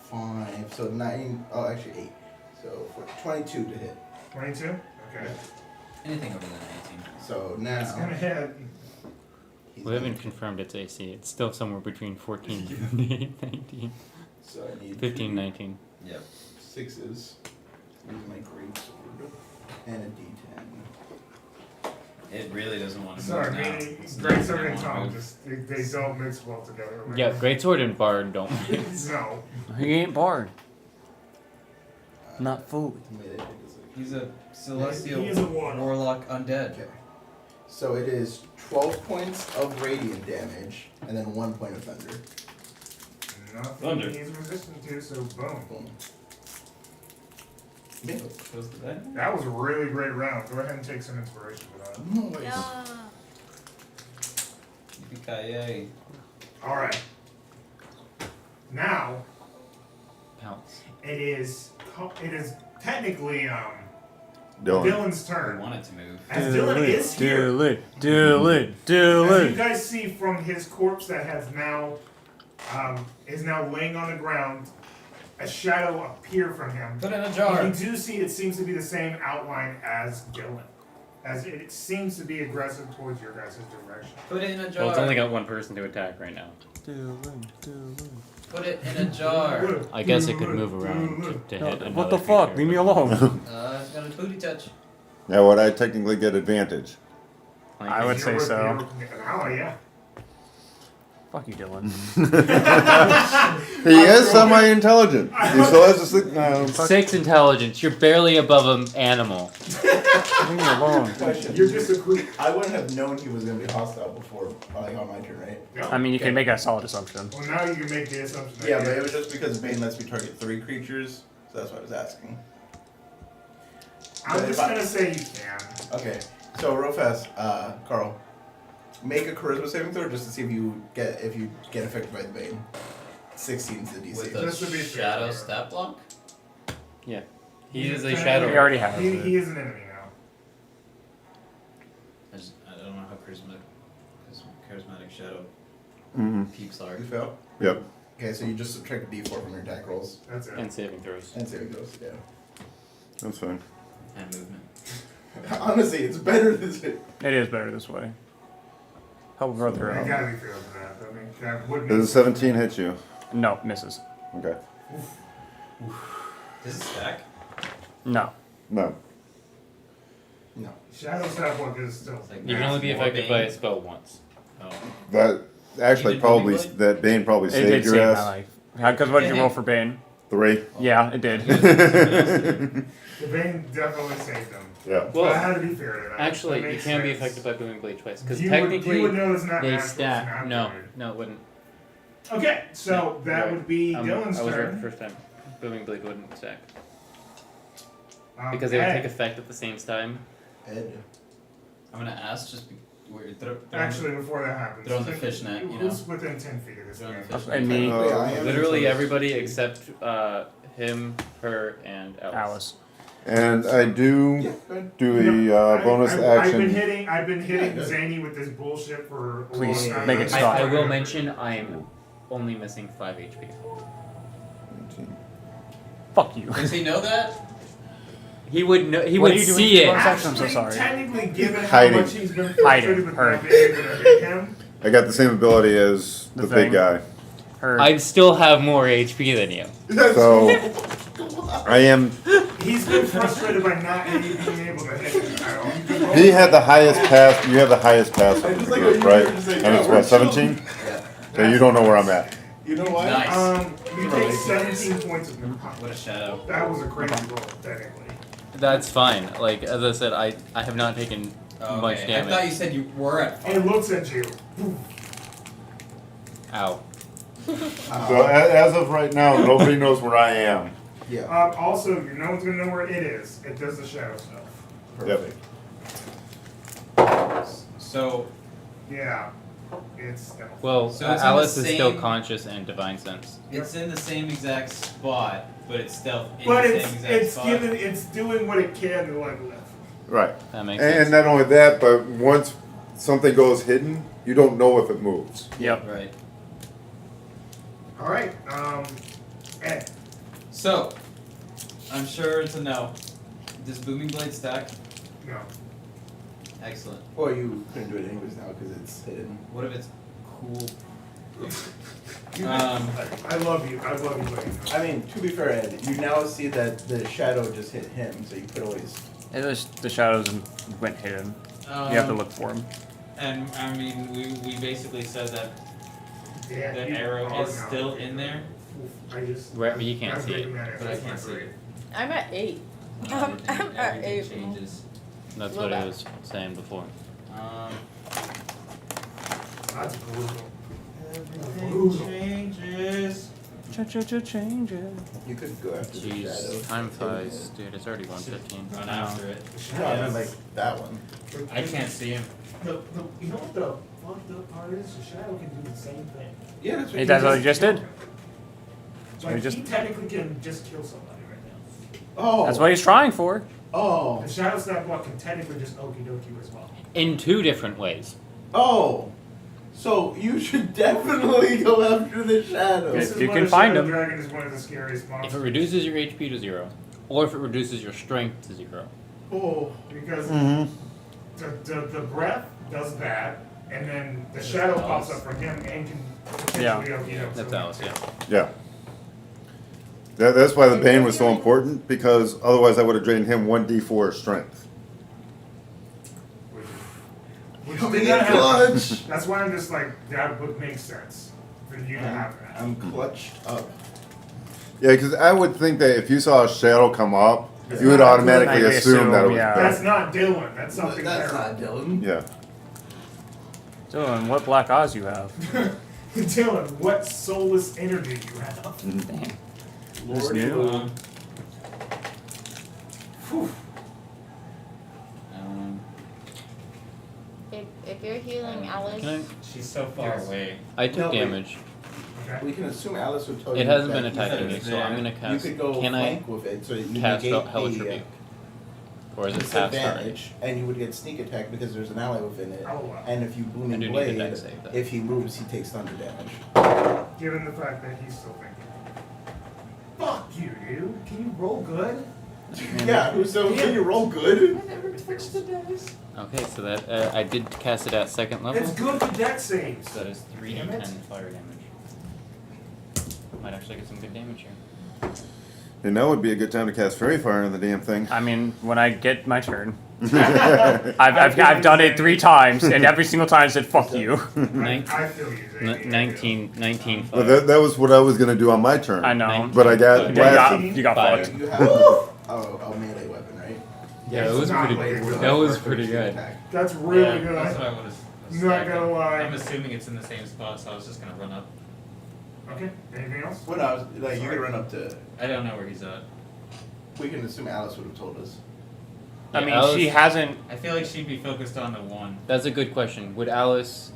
5, so 9. Oh, actually 8. So 22 to hit. 22. Okay. Anything over than 18. So It's now gonna hit. he's We haven't gonna- confirmed its AC. It's still somewhere between 14 and 19. So I need 15, 19. Yep. 6s. Use my great sword and a D10. It really doesn't want to Sorry, move now. Great It's Sword not and gonna Tom move. just they don't mix well together. Like, Yeah, Greatsword and Bard don't. No. He ain't bard. Not fully. He's a celestial He is a warlock. warlock undead. Okay. So it is 12 points of radiant damage and then 1 point of thunder. Nothing Thunder. he's resistant to, so boom. Boom. Yeah. Goes to that. That was a really great round. Go ahead and take some inspiration for that. Nice. Yeah. Yippee-ki-yay. Alright. Now Pounce. it is technically Dylan. Dylan's I turn. want it to move. As Dylan is here. Do it. As you guys see from his corpse that has now is now laying on the ground, a shadow appear from him. Put it in a jar. You do see it seems to be the same outline as Dylan. As it seems to be aggressive towards your guys' direction. Put it in a jar. Well, it's only got one person to attack right now. Put it in a jar. I guess it could move around to hit another What the fuck? creature, Leave me but- alone. It's got a booty touch. Now, would I technically get advantage? I would say so. Oh yeah. Fuck you, Dylan. He is semi-intelligent. He still has a sick. No. 6 intelligence. You're barely above an animal. Leave me alone. Question. You're just a quick. I wouldn't have known he was going to be hostile before, like on my turn, right? I mean, you can make a solid assumption. Well, now you can make the assumption. that Yeah, he but it is. was just because Bane lets me target 3 creatures, so that's what I was asking. I'm But just if I- gonna say you can. Okay, so real fast, Carl, make a charisma saving throw just to see if you get affected by the Bane. 16's the DC. With Just a to be shadow fair. stat block? Yeah. He He's is a a thing. shadow. He already has He it. is an enemy now. I don't know how charismatic shadow Mm-hmm. peeps are. You fail? Yep. Okay, so you just subtract a D4 from your attack rolls That's it. And saving throws. and saving throws. Yeah. That's fine. And movement. Honestly, it's better this way. It is better this way. help brother I out. gotta be fair with that. I mean, that would Does a 17 hit you? No, misses. Okay. Does it stack? No. No. No. Shadow Stab Walk is still. It's like You can only be more affected by Bane. a spell once. Oh. That actually You did probably Booming Blade? that Bane probably It saved did your save my ass. life. Because what did you roll for Bane? 3. Yeah, it did. The Bane definitely saved him. Yeah. But I Well, had to be fair to that. actually, That you makes can be sense. affected by Booming Blade twice. Because You technically, would know it's not they natural, it's stack. not No, good. no, it wouldn't. Okay, so that Right. would be Dylan's I was right the turn. first time. Booming Blade wouldn't stack. Um, Because they would Ed. take effect at the same time. Ed. I'm gonna ask just we're Actually, before that happens, throw in the fishnet, you who's within 10 feet of this Throw in the guy? fishnet. And me, Yeah, I am Literally in front of everybody this. except him, her, and Alice. Alice. And I do Yeah, go ahead. do the bonus action. I've been hitting Zany with this bullshit for a Please, long time. make it stop. I will mention I am only missing 5 HP. Fuck you. Does he know that? He would know. He What would are you doing see to it. bonus action? I'm so sorry. Technically, given how Hiding. much he's been Hiding, frustrated with her. not being able to hit him, I got the same ability as The the thing. big guy. Her. I still have more HP than you. So I am. he's been frustrated by not being able to hit him. I don't- you can roll- He had the highest pass. You have the highest pass I of just the like group, how you right? were just saying, And yeah, it's we're what, chill. 17? Yeah. So you don't know where I'm at. You know why? Nice. You take 17 points of What a shadow. That was a crazy roll, technically. That's fine. Like as I said, I have not taken much Okay, damage. I thought you said you were at It 5. looks at you. Ow. So as of right now, nobody knows where I am. Yeah. Also, no one's gonna know where it is. It does the shadow stuff. Perfect. So Yeah, it's stealth. Well, So it's in Alice the is still same- conscious and divine sense. it's in the same exact spot, but it's stealth in But the it's same exact it's spot. given it's doing what it can to like live. Right. That makes And sense. not only that, but once something goes hidden, you don't know if it moves. Yep. Right. All right, Ed. So, I'm sure it's a no. Does Booming Blade stack? No. Excellent. Or you couldn't do it anyways now because it's hidden. What if it's cool? I love you. I love you, Wayne. I mean, to be fair, Ed, you now see that the shadow just hit him, so you could always. It was the shadows went hidden. You have to look for them. And I mean, we basically said that Yeah, the you arrow are is now. still in there. Oof, I just. Right, but you can't that's see making it. that But I that's can't my see grade. it. I'm at 8. I'm at Everything 8. changes. That's Well, what I that- was saying before. That's brutal. Everything changes. Changes. You could go after the shadow. Jeez, time flies, dude. It's already 1:15. Run after it. No, I mean like that one. I can't see him. You know what the fucked up part is? The shadow can do the same thing. Yeah, that's what Hey, that's what he just did. Like, he just- he technically can just kill somebody right now. Oh. That's what he's trying for. Oh. The shadow stab block can technically just okie dokie as well. In 2 different ways. Oh. So you should definitely go after the shadow. This If is you why can the find shadow him. dragon is one of the scariest If monsters. it reduces your HP to 0, or if it reduces your strength to 0. Oh. Because Mm-hmm. the breath does that, and then the shadow pops up from him and can potentially Yeah. okie doke. That's Alice, yeah. Yeah. That's why the Bane was so important, because otherwise I would have drained him 1d4 strength. Which Coming did in not happen. clutch. That's why I'm just like, that would make sense for you to have that. I'm clutched up. Yeah, because I would think that if you saw a shadow come up, you would not- automatically I assume that it was assume, yeah. Bane. That's not Dylan. That's something That's terrible. not Dylan. Yeah. Dylan, what black eyes you have? Dylan, what soulless energy you have? Damn. Lord This new? Lord. Whew. If you're healing Alice, Can She's so far Yes. away. I took No, wait. damage. Okay. We can assume Alice would tell you. It hasn't that been he's attacking there. me, so I'm gonna cast. You could go Can I flank with it, so you cast negate Hellish the Rebuke? Or is it past already? disadvantage, and you would get sneak attack because there's an ally within it. Oh, wow. And if you I booming do need blade, the dex save, though. if he moves, he takes thunder damage. Given the fact that he's still thinking. Fuck you, dude. Can you roll good? Yeah, so can you roll good? Okay, so that I did cast it at second level. It's good for deck saves. So that is Damn it. 3d10 fire damage. Might actually get some good damage here. And now would be a good time to cast Fairy Fire on the damn thing. I mean, when I get my turn. I've done it 3 times, and every single time I said, fuck you. I feel you. Zane. 19 Well, fire. that was what I was gonna do on my turn. I know. But I got You blasted. got Fire. fucked. You have a melee weapon, right? Yeah, it was It's not pretty. like- That was pretty good. That's really Yeah, good. that's what I would have. Not gonna lie. I'm assuming it's in the same spot, so I was just gonna run up. Okay, anything else? Well, no, like you could run up to. I don't know where he's at. We can assume Alice would have told us. I Yeah, mean, Alice- she hasn't. I feel like she'd be focused on the one. That's a good question. Would Alice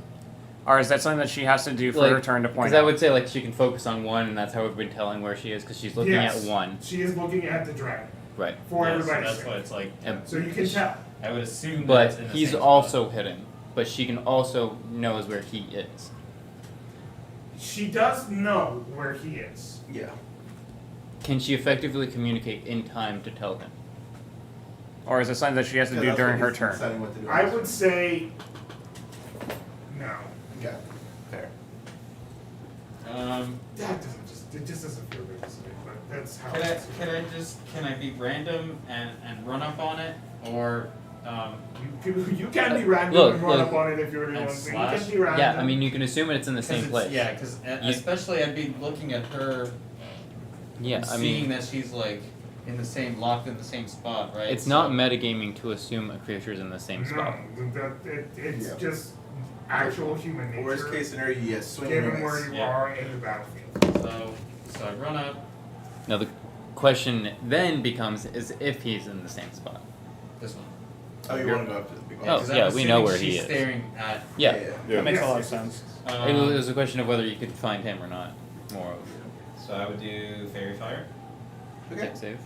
Or is that something that she has to do for her turn to point Because I out? would say like she can focus on one, and that's how we've been telling where she is, because she's looking Yes. at one. She is looking at the dragon Right. for Yeah, so everybody. that's why it's like. And- So you can tell. I would assume. But that's in the he's same also hidden. But she can also knows where he is. She does know where he is. Yeah. Can she effectively communicate in time to tell him? Or is it something that she has to do during her turn? Deciding what to do. I would say no. Okay. Fair. That doesn't it just doesn't feel good to say, but that's how. Can I be random and run up on it, or You can be random Look, and run look. up on it if you really And want to. You slash? can be random. Yeah, I mean you can assume it's in the same place. Yeah, because You- especially I'd be looking at her, Yeah, I seeing mean that she's like locked in the same spot, right? it's not metagaming to assume a creature's in the same No, spot. it's Yeah. just actual human nature. Worst case scenario, yes, swing and Given miss. where you Yeah. are in the battlefield. So I run up Now the question then becomes is if he's in the same spot. this one. Oh, you want to go up to the big one? Oh, 'Cause yeah, I'm we know assuming where he she's is. Staring at. Yeah. Yeah. That makes a Yes, lot of yes, sense. It was a question of whether you could find him or not. More of So I would do fairy fire. Okay. deck save.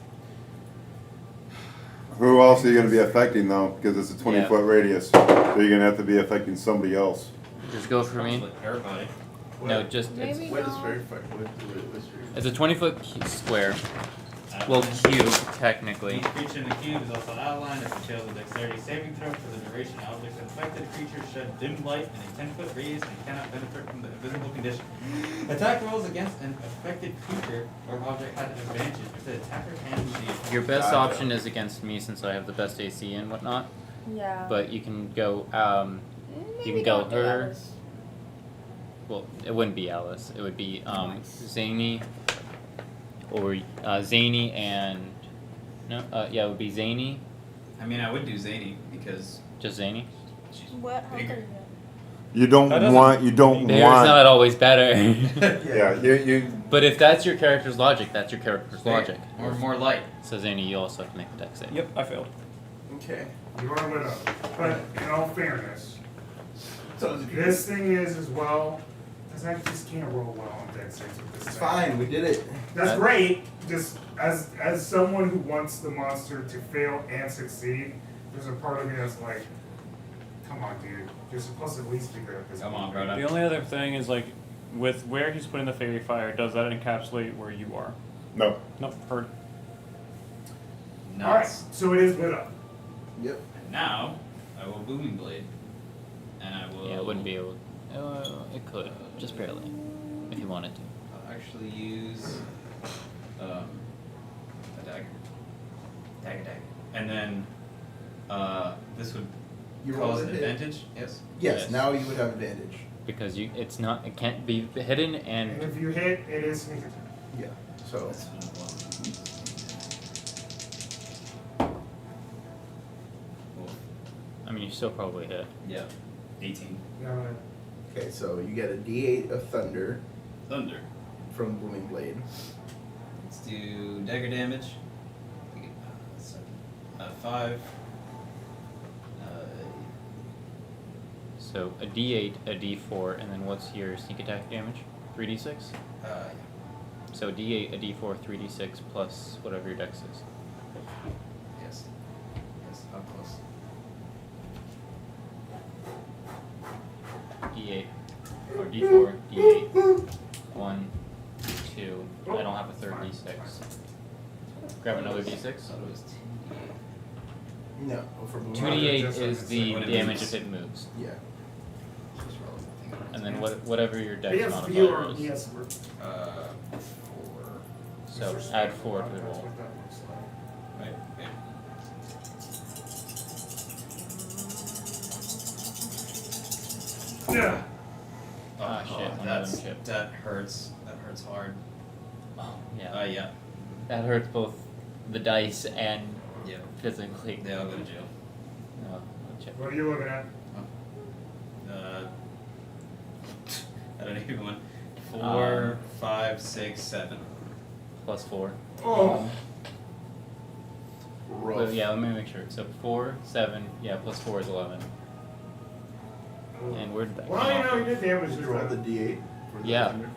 Who else are you gonna be affecting though? Because it's a 20-foot radius, so you're gonna have to be affecting somebody else. Just go for me. With everybody. No, just it's, Maybe What is no. very far? What's your... it's a 20-foot square. Well, cube technically. Each creature in the cube is also outlined if it fails a dexterity saving throw for the duration. Objects infected creatures shed dim light in a 10-foot radius and cannot benefit from the invisible condition. Attack rolls against an affected creature or object had an advantage if the attacker can shield. Your best Gotcha. option is against me since I have the best AC and whatnot. Yeah. But you can go. Maybe you can go don't do her. Alice. Well, it wouldn't be Alice. It would be Zany, or Zany and no. Yeah, it would be Zany. I mean, I would do Zany because Just Zany. she's What? How bigger. could You don't That doesn't- want. You don't There's want. not always better. Yeah. You. But if that's your character's logic, that's your character's logic. Or more light. So Zany, you also have to make the deck save. Yep, I failed. Okay. You are lit up. But in all fairness, So this thing is as well, because I just can't roll well on deck saves with this it's thing. fine. We did it. That's great. Just as someone who wants the monster to fail and succeed, there's a part of me that's like, come on, dude. You're supposed to at least be good at this. Come on, movie. bro. The only other thing is like, with where he's putting the fairy fire, does that encapsulate where you are? No. Nope, heard. All right, Nuts. so it is lit up. Yep. And now I will booming blade, and I will. Yeah, it wouldn't be able. It could, just barely, if you wanted to. I'll actually use a dagger. Dagger. And then this would You roll cause a an hit. advantage. Yes. Yes. Now you would have advantage. Because it can't be hidden, And and if you hit, it is sneak attack. Yeah. So That's what it was. Cool. I mean you still probably hit. Yeah. 18. No, okay. So you get a D8 of thunder Thunder. from Blooming Blade. Let's do dagger damage. 5. So a D8, a D4, and then what's your sneak attack damage? 3d6. So a D8, a D4, 3d6 plus whatever your dex is. Yes. Yes. How close? D8 or D4, D8. 1, 2. I don't have a third D6. Grab another d6. thought it was 2d8. No, for moving. 2d8 Just is the when it damage moves. if it moves. Yeah. Just roll the thing. And then whatever your He dex has modifier fewer. He is. has 4. So add 4 to the That's roll. what that looks like. Right. Yeah. Yeah. Ah, shit, one of that's, them chipped. that hurts. That hurts hard. Oh, yeah. Yeah. That hurts both the dice and Yeah. physically. They all go to jail. No, no chip. What are you looking at? I don't even want. 4, Um, 5, 6, 7. Plus 4. Oh. Rough. Well, yeah, let me make sure. So 4, 7, yeah, plus 4 is 11. And where did that Well, come you know, off? you did damage Did this you roll the time. d8? For the Yeah. thunder?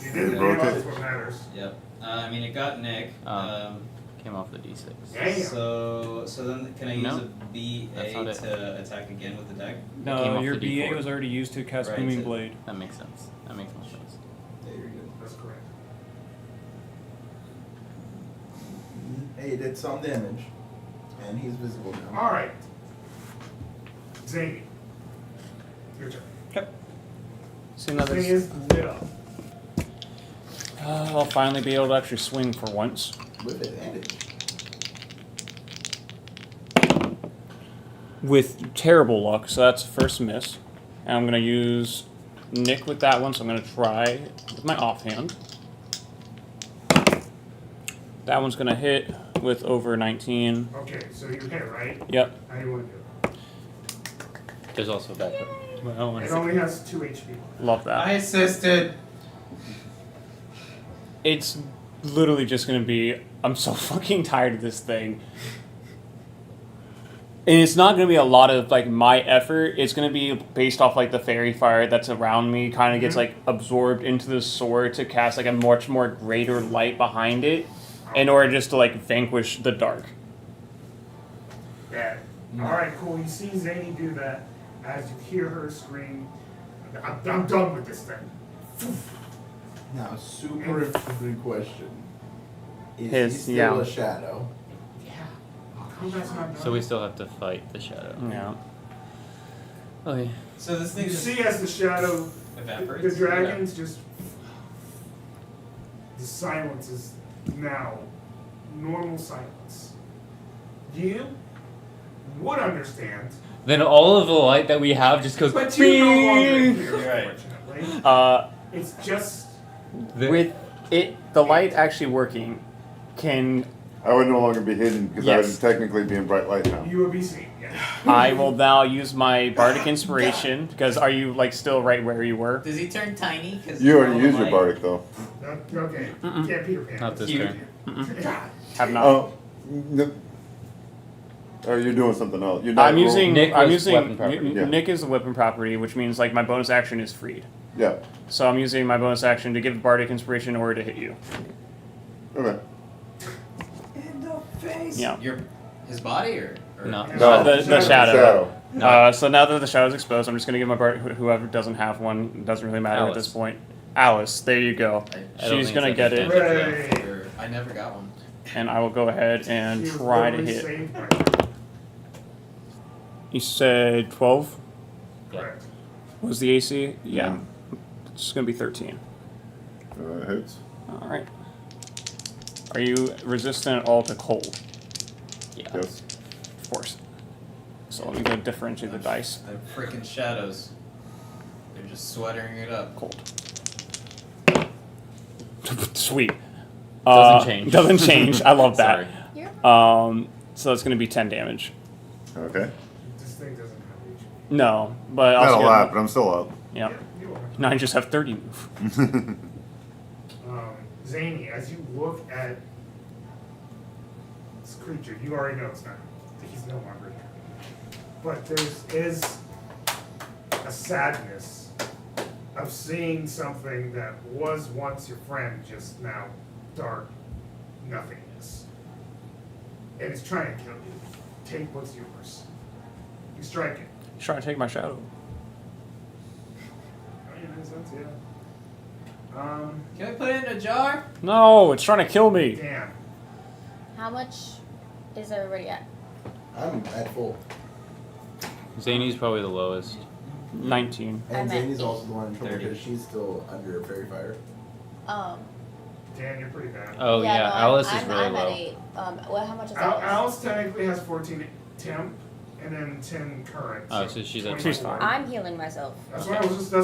You did the Broke damage, it. that's what matters. Yep. I mean, it got Nick. Came off the d6. Damn. So then can I use No, a BA that's not it. to attack again with the deck? Came No, off your the BA D4. was already used to cast Right, Booming so- Blade. That makes sense. That makes more sense. Yeah, you're good. That's correct. Hey, he did some damage. And he's visible now. Alright. Zany. Your turn. See, This now thing this, is lit up. I'll finally be able to actually swing for once. With advantage. With terrible luck, so that's first miss. And I'm gonna use Nick with that one, so I'm gonna try with my offhand. That one's gonna hit with over 19. Okay, so you hit, right? Yep. How do you want to do There's also a backup. Well, it? It only has 2 HP. love that. I assisted. It's literally just gonna be, I'm so fucking tired of this thing. And it's not gonna be a lot of like my effort. It's gonna be based off like the fairy fire that's around me kind of gets like absorbed into the sword to cast like a much more greater light behind it in order just to like vanquish the dark. Yeah. Alright, cool. You see Zany do that as you hear her scream, I'm done with this thing. Now, super good question. Is His- he still yeah. a shadow? Yeah. Combat's not done. So we still have to fight the shadow. Yeah. Okay. So this thing You just see as the shadow, evaporates. the dragons just. The silence is now normal silence. You would understand, Then all of the light that we have just goes. but you no longer bing! hear, Right. unfortunately. It's just. With it, the light actually working can, I would no longer be hidden because I Yes. would technically be in bright light now. You will be seen, yes. I will now use my bardic inspiration because are you like still right where you were? Does he turn tiny? Cause You already used your bardic though. Okay, Mm-mm. yeah, Peter Pan. Not this Cute. turn. God. Have not. Oh, oh, you're doing something else. You're not I'm using. Nick I'm was using. weapon property. Yeah. Nick is the weapon property, which means like my bonus action is freed. Yeah. So I'm using my bonus action to give bardic inspiration in order to hit you. Okay. In the face. Yeah. His body or No. No, the shadow. No. So now that the shadow's exposed, I'm just gonna give my bardic. Whoever doesn't have one, it doesn't really matter at Alice. this point. Alice, there you go. I don't She's think gonna it's get it, Hooray. I never got one. and I will go ahead and She was try to literally hit. saved by- You said 12 Correct. was the AC. Yeah. It's gonna be 13. Hits. All right. Are you resistant at all to cold? Yeah. Yes. Of course. So let me go differentiate the dice. The freaking shadows. They're just sweatering it up. Cold. Sweet. Doesn't change. Doesn't change. I love that. You're So it's gonna be 10 damage. Okay. This thing doesn't have HP. No, but Not also a lot, but I'm still up. yeah. You are. Now I just have 30 move. Zany, as you look at this creature, you already know it's not. He's no longer here. But is a sadness of seeing something that was once your friend just now dark nothingness. And it's trying to kill you. Take what's yours. You strike it. He's trying to take my shadow. Oh, yeah, makes sense, yeah. Can I put it in a jar? No, it's trying to kill me. Damn. How How much is everybody at? I'm at full. Zany's probably the lowest. 19. And I'm at Zany's 8. also the one in trouble 30. because she's still under fairy fire. Dan, you're pretty bad. Oh yeah, no, Alice I'm, is really I'm low. at 8. Well, how much is Alice Alice? technically has 14 temp and then 10 current. Oh, so she's at 24. fine. I'm healing myself. That's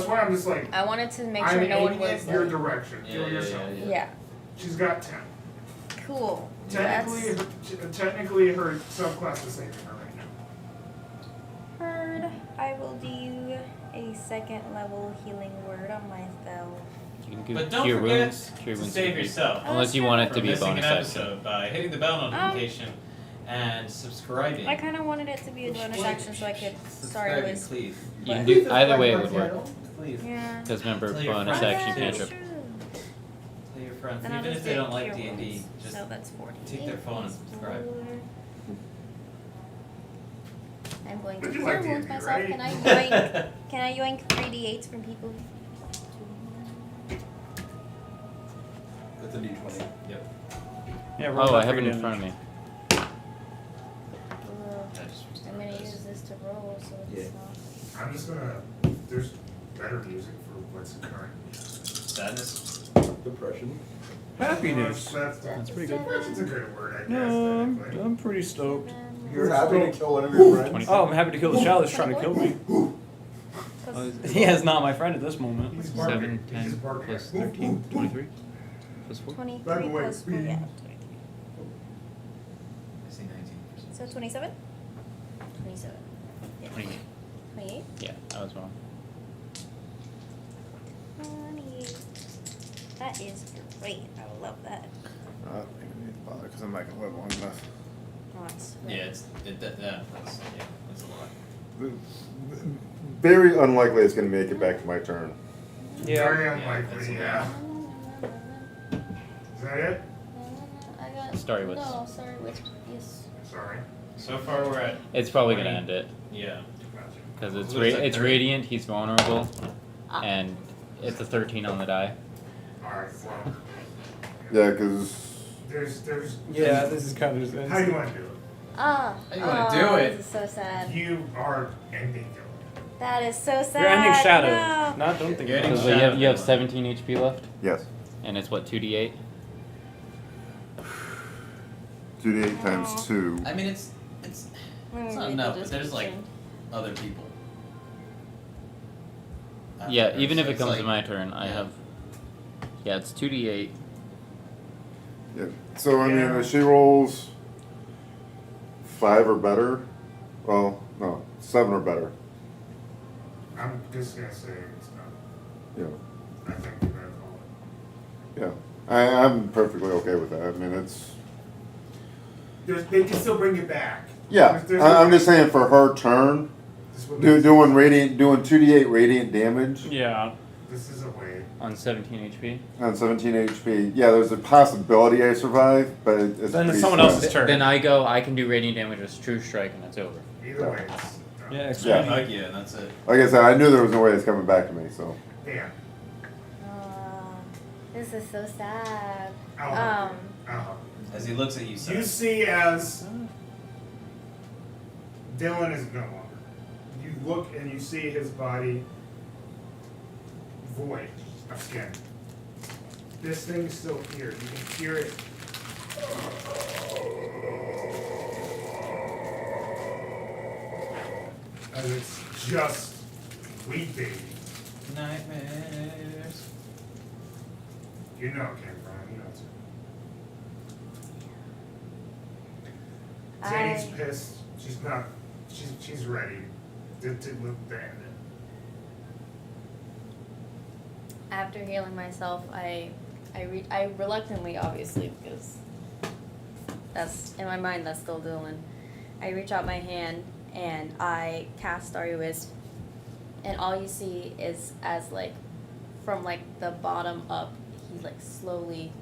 why I'm just like, I wanted to make sure I'm no one aiming was it your like, direction. Heal yourself. yeah. She's got 10. Cool. Technically, her subclass is saving her right now. Heard. I will do a second level healing word on myself. You can But don't cure forget wounds. Cure to wounds save would be- yourself. Unless you want it to from be a missing bonus an action. episode by hitting the bell notification and subscribing. I kind of wanted it to be a bonus action so I could. Sorry, Subscribing, Liz. please. You can do either way. It would work. Please. Yeah. Because remember, Tell your bonus friends action too. cantrip. Tell your friends, Then I'll even just if they do don't like cure D&D, wounds. just So that's 40. take their phone and subscribe. I'm going to But you cure like wounds D&D, myself. right? Can I yoink? Can I yoink 3d8s from people? That's a d20. Yep. Yeah, roll Oh, I that have it for in front of me. Ugh. I'm gonna use this to roll, so it's Yeah. not. I'm just gonna. There's better music for what's current. Sadness. Depression. Happiness. That's pretty good. Depression's a good word, I guess. No, technically. I'm pretty stoked. You're happy to kill one of your friends. 20. Oh, I'm happy to kill the shadow that's trying to kill me. Because He is not my friend at this moment. He's barking. 7, He's 10, barking. plus 13, 23, plus 4. 23 By the way, plus 4. we- Yeah. I say 19%. So 27? 27. 28. 28? Yeah, I was wrong. 28. That is great. I love that. I don't think I need to bother because I'm not gonna live long enough. Oh, it's Yeah, that's a lot. Very unlikely it's gonna make it back to my turn. Very that's unlikely, a yeah. Is that it? I got. Starry Wisp. No, sorry, Wisp. Yes. Sorry. So far we're at, It's probably 20. gonna end it yeah. Gotcha. because it's Looks like it's 30. radiant. He's vulnerable, Ah. and it's a 13 on the die. Alright, well, Yeah, because there's. Yeah, this is kind of. How do you want to do it? Ah. How you wanna do it? This is so sad. You are ending Dylan. That is so sad. You're ending shadow. No. Not don't think You're about ending it. So Shadow you have Dylan. 17 HP left, yes, and it's what 2d8. 2d8 times 2. I mean, it's Let me not read the enough, but there's like description. other people. Yeah, After even if this, it comes it's to like- my turn, I yeah. have. Yeah, it's 2d8. Yeah. So I mean, Yeah. if she rolls 5 or better, well, no, 7 or better. I'm just gonna say it's not. Yeah, I think you're gonna call it. yeah. I'm perfectly okay with that. I mean, it's They can still bring it back. yeah. There's I'm just saying for her turn, This would doing 2d8 radiant damage Yeah. This is a way. On 17 HP. on 17 HP. Yeah, there's a possibility I survive, but it's Then pretty it's someone slim. else's turn. Then I can do radiant damage with True Strike, and it's over. Either way, it's. Yeah, Yeah. expand. Hug you, and that's it. Like I said, I knew there was no way it's coming back to me. So Dan. This is so sad. I'll help you. I'll help As he looks at you, you. son. You see as Dylan is no longer. You look and you see his body void of skin. This thing's still here. You can hear it. As it's just weeping. Nightmares. You know it came from. You know it's Zany's pissed. She's not. She's ready to end it. After healing myself, I reluctantly, obviously, because that's in my mind. That's still Dylan. I reach out my hand and I cast Starry Wisp, and all you see is as like from like the bottom up, he like slowly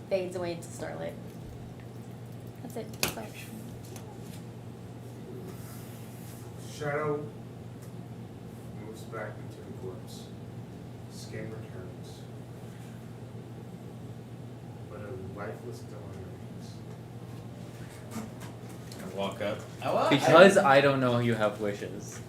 fades away into starlight. That's it. That's all. Shadow moves back into the corpse. Skin returns. But a lifeless Dylan remains. walk up. Oh, well, Because I don't know you have wishes.